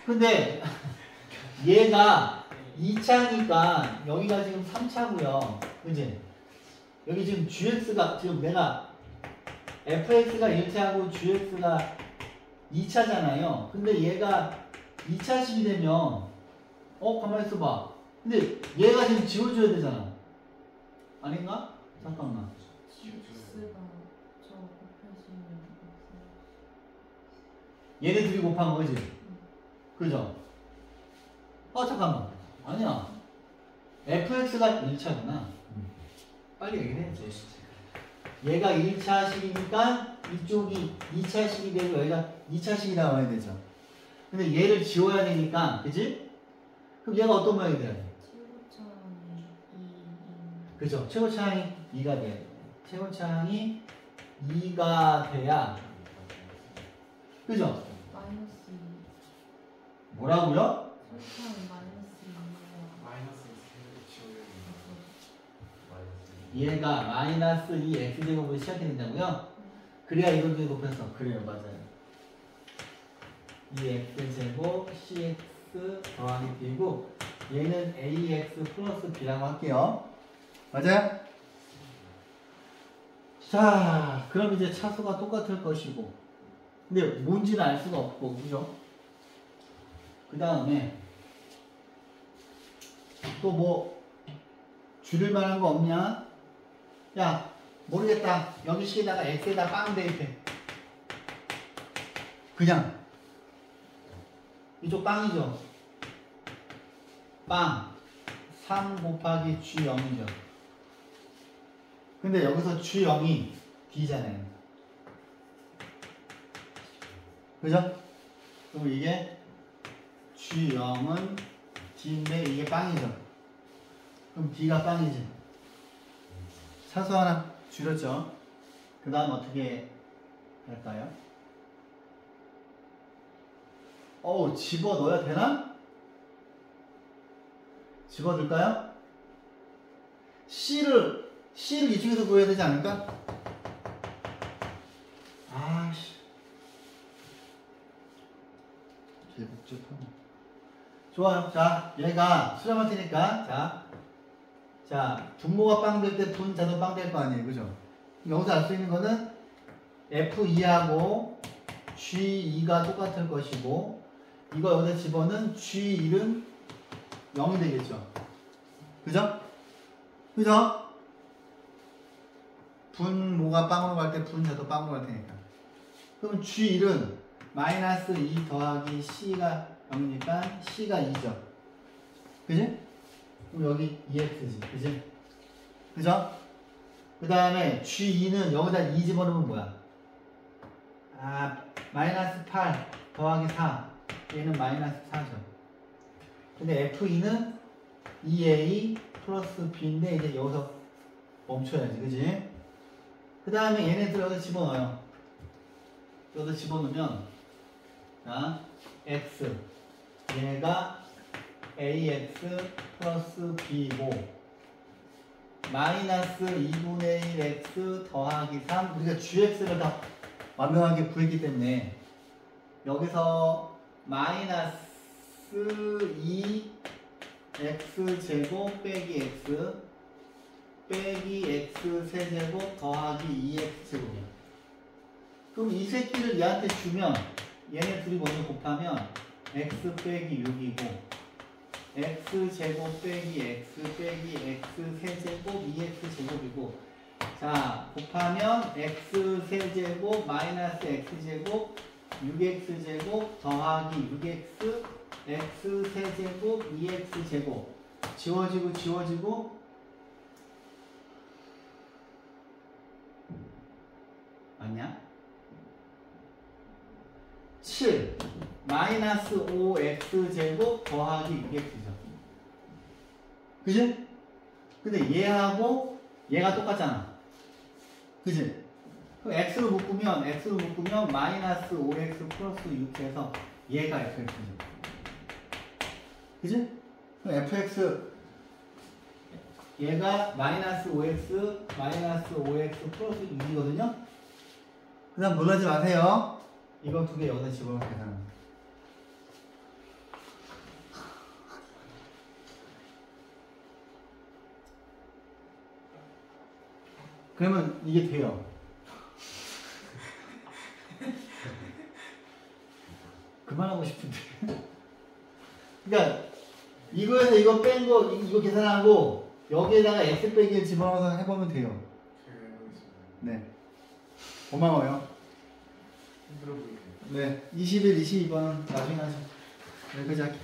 Speaker 1: 근데 얘가 2차니까 여기가 지금 3차고요. 그지? 여기 지금 gx가, 지금 내가 fx가 1차고 gx가 2차잖아요. 근데 얘가 2차식이 되면, 가만히 있어봐. 근데 얘가 지금 지워줘야 되잖아. 아닌가? 잠깐만.
Speaker 2: X가 저 곱해지면
Speaker 1: 얘네 둘이 곱한 거지? 그죠? 잠깐만. 아니야. fx가 1차구나. 빨리 얘기를 해. 얘가 1차식이니까 이쪽이 2차식이 되고 여기가 2차식이 나와야 되죠. 근데 얘를 지워야 되니까, 그지? 그럼 얘가 어떤 모양이 돼야 돼?
Speaker 2: 최고차항이 2인
Speaker 1: 그죠? 최고차항이 2가 돼. 최고차항이 2가 돼야, 그죠?
Speaker 2: 마이너스 2
Speaker 1: 뭐라고요?
Speaker 2: 최고차항이 마이너스 2예요.
Speaker 4: 마이너스 3를 지워야 된다.
Speaker 1: 얘가 마이너스 2x제곱으로 시작이 된다고요? 그래야 이걸 두개 곱해서. 그래요, 맞아요. 2x제곱 cx 더하기 b고 얘는 ax 플러스 b라고 할게요. 맞아요? 자, 그럼 이제 차수가 똑같을 것이고 근데 뭔지는 알 수가 없고, 그죠? 그 다음에 또 뭐 줄일 만한 거 없냐? 야 모르겠다. 여기 식에다가 x에다 빵 대입해. 그냥 이쪽 빵이죠. 빵 3 곱하기 g0이죠. 근데 여기서 g0이 d잖아요. 그죠? 그럼 이게 g0은 d인데 이게 빵이죠. 그럼 d가 빵이지. 차수 하나 줄였죠. 그 다음 어떻게 할까요? 집어넣어야 되나? 집어넣을까요? C를 이쪽에서 구해야 되지 않을까? 아씨. 제복잡하네. 좋아요. 자, 얘가 수렴할 테니까. 자, 분모가 빵 될 때 분 자도 빵 될 거 아니에요. 그죠? 여기서 알 수 있는 거는 F2하고 G2가 똑같을 것이고, 이거 여기다 집어는 G1은 0이 되겠죠. 그죠? 그죠? 분모가 빵으로 갈 때 분자도 빵으로 갈 테니까. 그럼 G1은 마이너스 2 더하기 C가 0이니까 C가 2죠. 그지? 그럼 여기 2x지. 그지? 그죠? 그 다음에 G2는 여기다 2 집어넣으면 뭐야? 마이너스 8 더하기 4. 얘는 마이너스 4죠. 근데 F2는 2A 플러스 B인데 이제 여기서 멈춰야지. 그지? 그 다음에 얘네들 여기다 집어넣어요. 여기다 집어넣으면 자, X 얘가 AX 플러스 B고 마이너스 2분의 1 X 더하기 3 우리가 GX를 다 완벽하게 구했기 때문에 여기서 마이너스 2 X제곱 빼기 X 빼기 X 세제곱 더하기 2X제곱이야. 그럼 이 새끼를 얘한테 주면 얘네 둘이 먼저 곱하면 X 빼기 6이고 X제곱 빼기 X 빼기 X 세제곱 2X제곱이고 자 곱하면 X 세제곱 마이너스 X제곱 6X제곱 더하기 6X X 세제곱 2X제곱 지워지고 맞냐? 7 마이너스 5X제곱 더하기 6X죠. 그지? 근데 얘하고 얘가 똑같잖아. 그지? 그럼 X로 묶으면 마이너스 5X 플러스 6해서 얘가 FX죠. 그지? 그럼 FX 얘가 마이너스 5X 플러스 6이거든요. 그 다음 놀라지 마세요. 이거 두 개 여기다 집어넣고 계산합니다. 그러면 이게 돼요. 그만하고 싶은데. 그러니까 이거에서 이거 뺀 거 이거 계산하고 여기에다가 x 빼기를 집어넣어서 해보면 돼요.
Speaker 4: 제가 해보겠습니다.
Speaker 1: 네. 고마워요.
Speaker 4: 힘들어 보이네요.
Speaker 1: 네. 21, 22번은 나중에 하죠. 여기까지 할게요.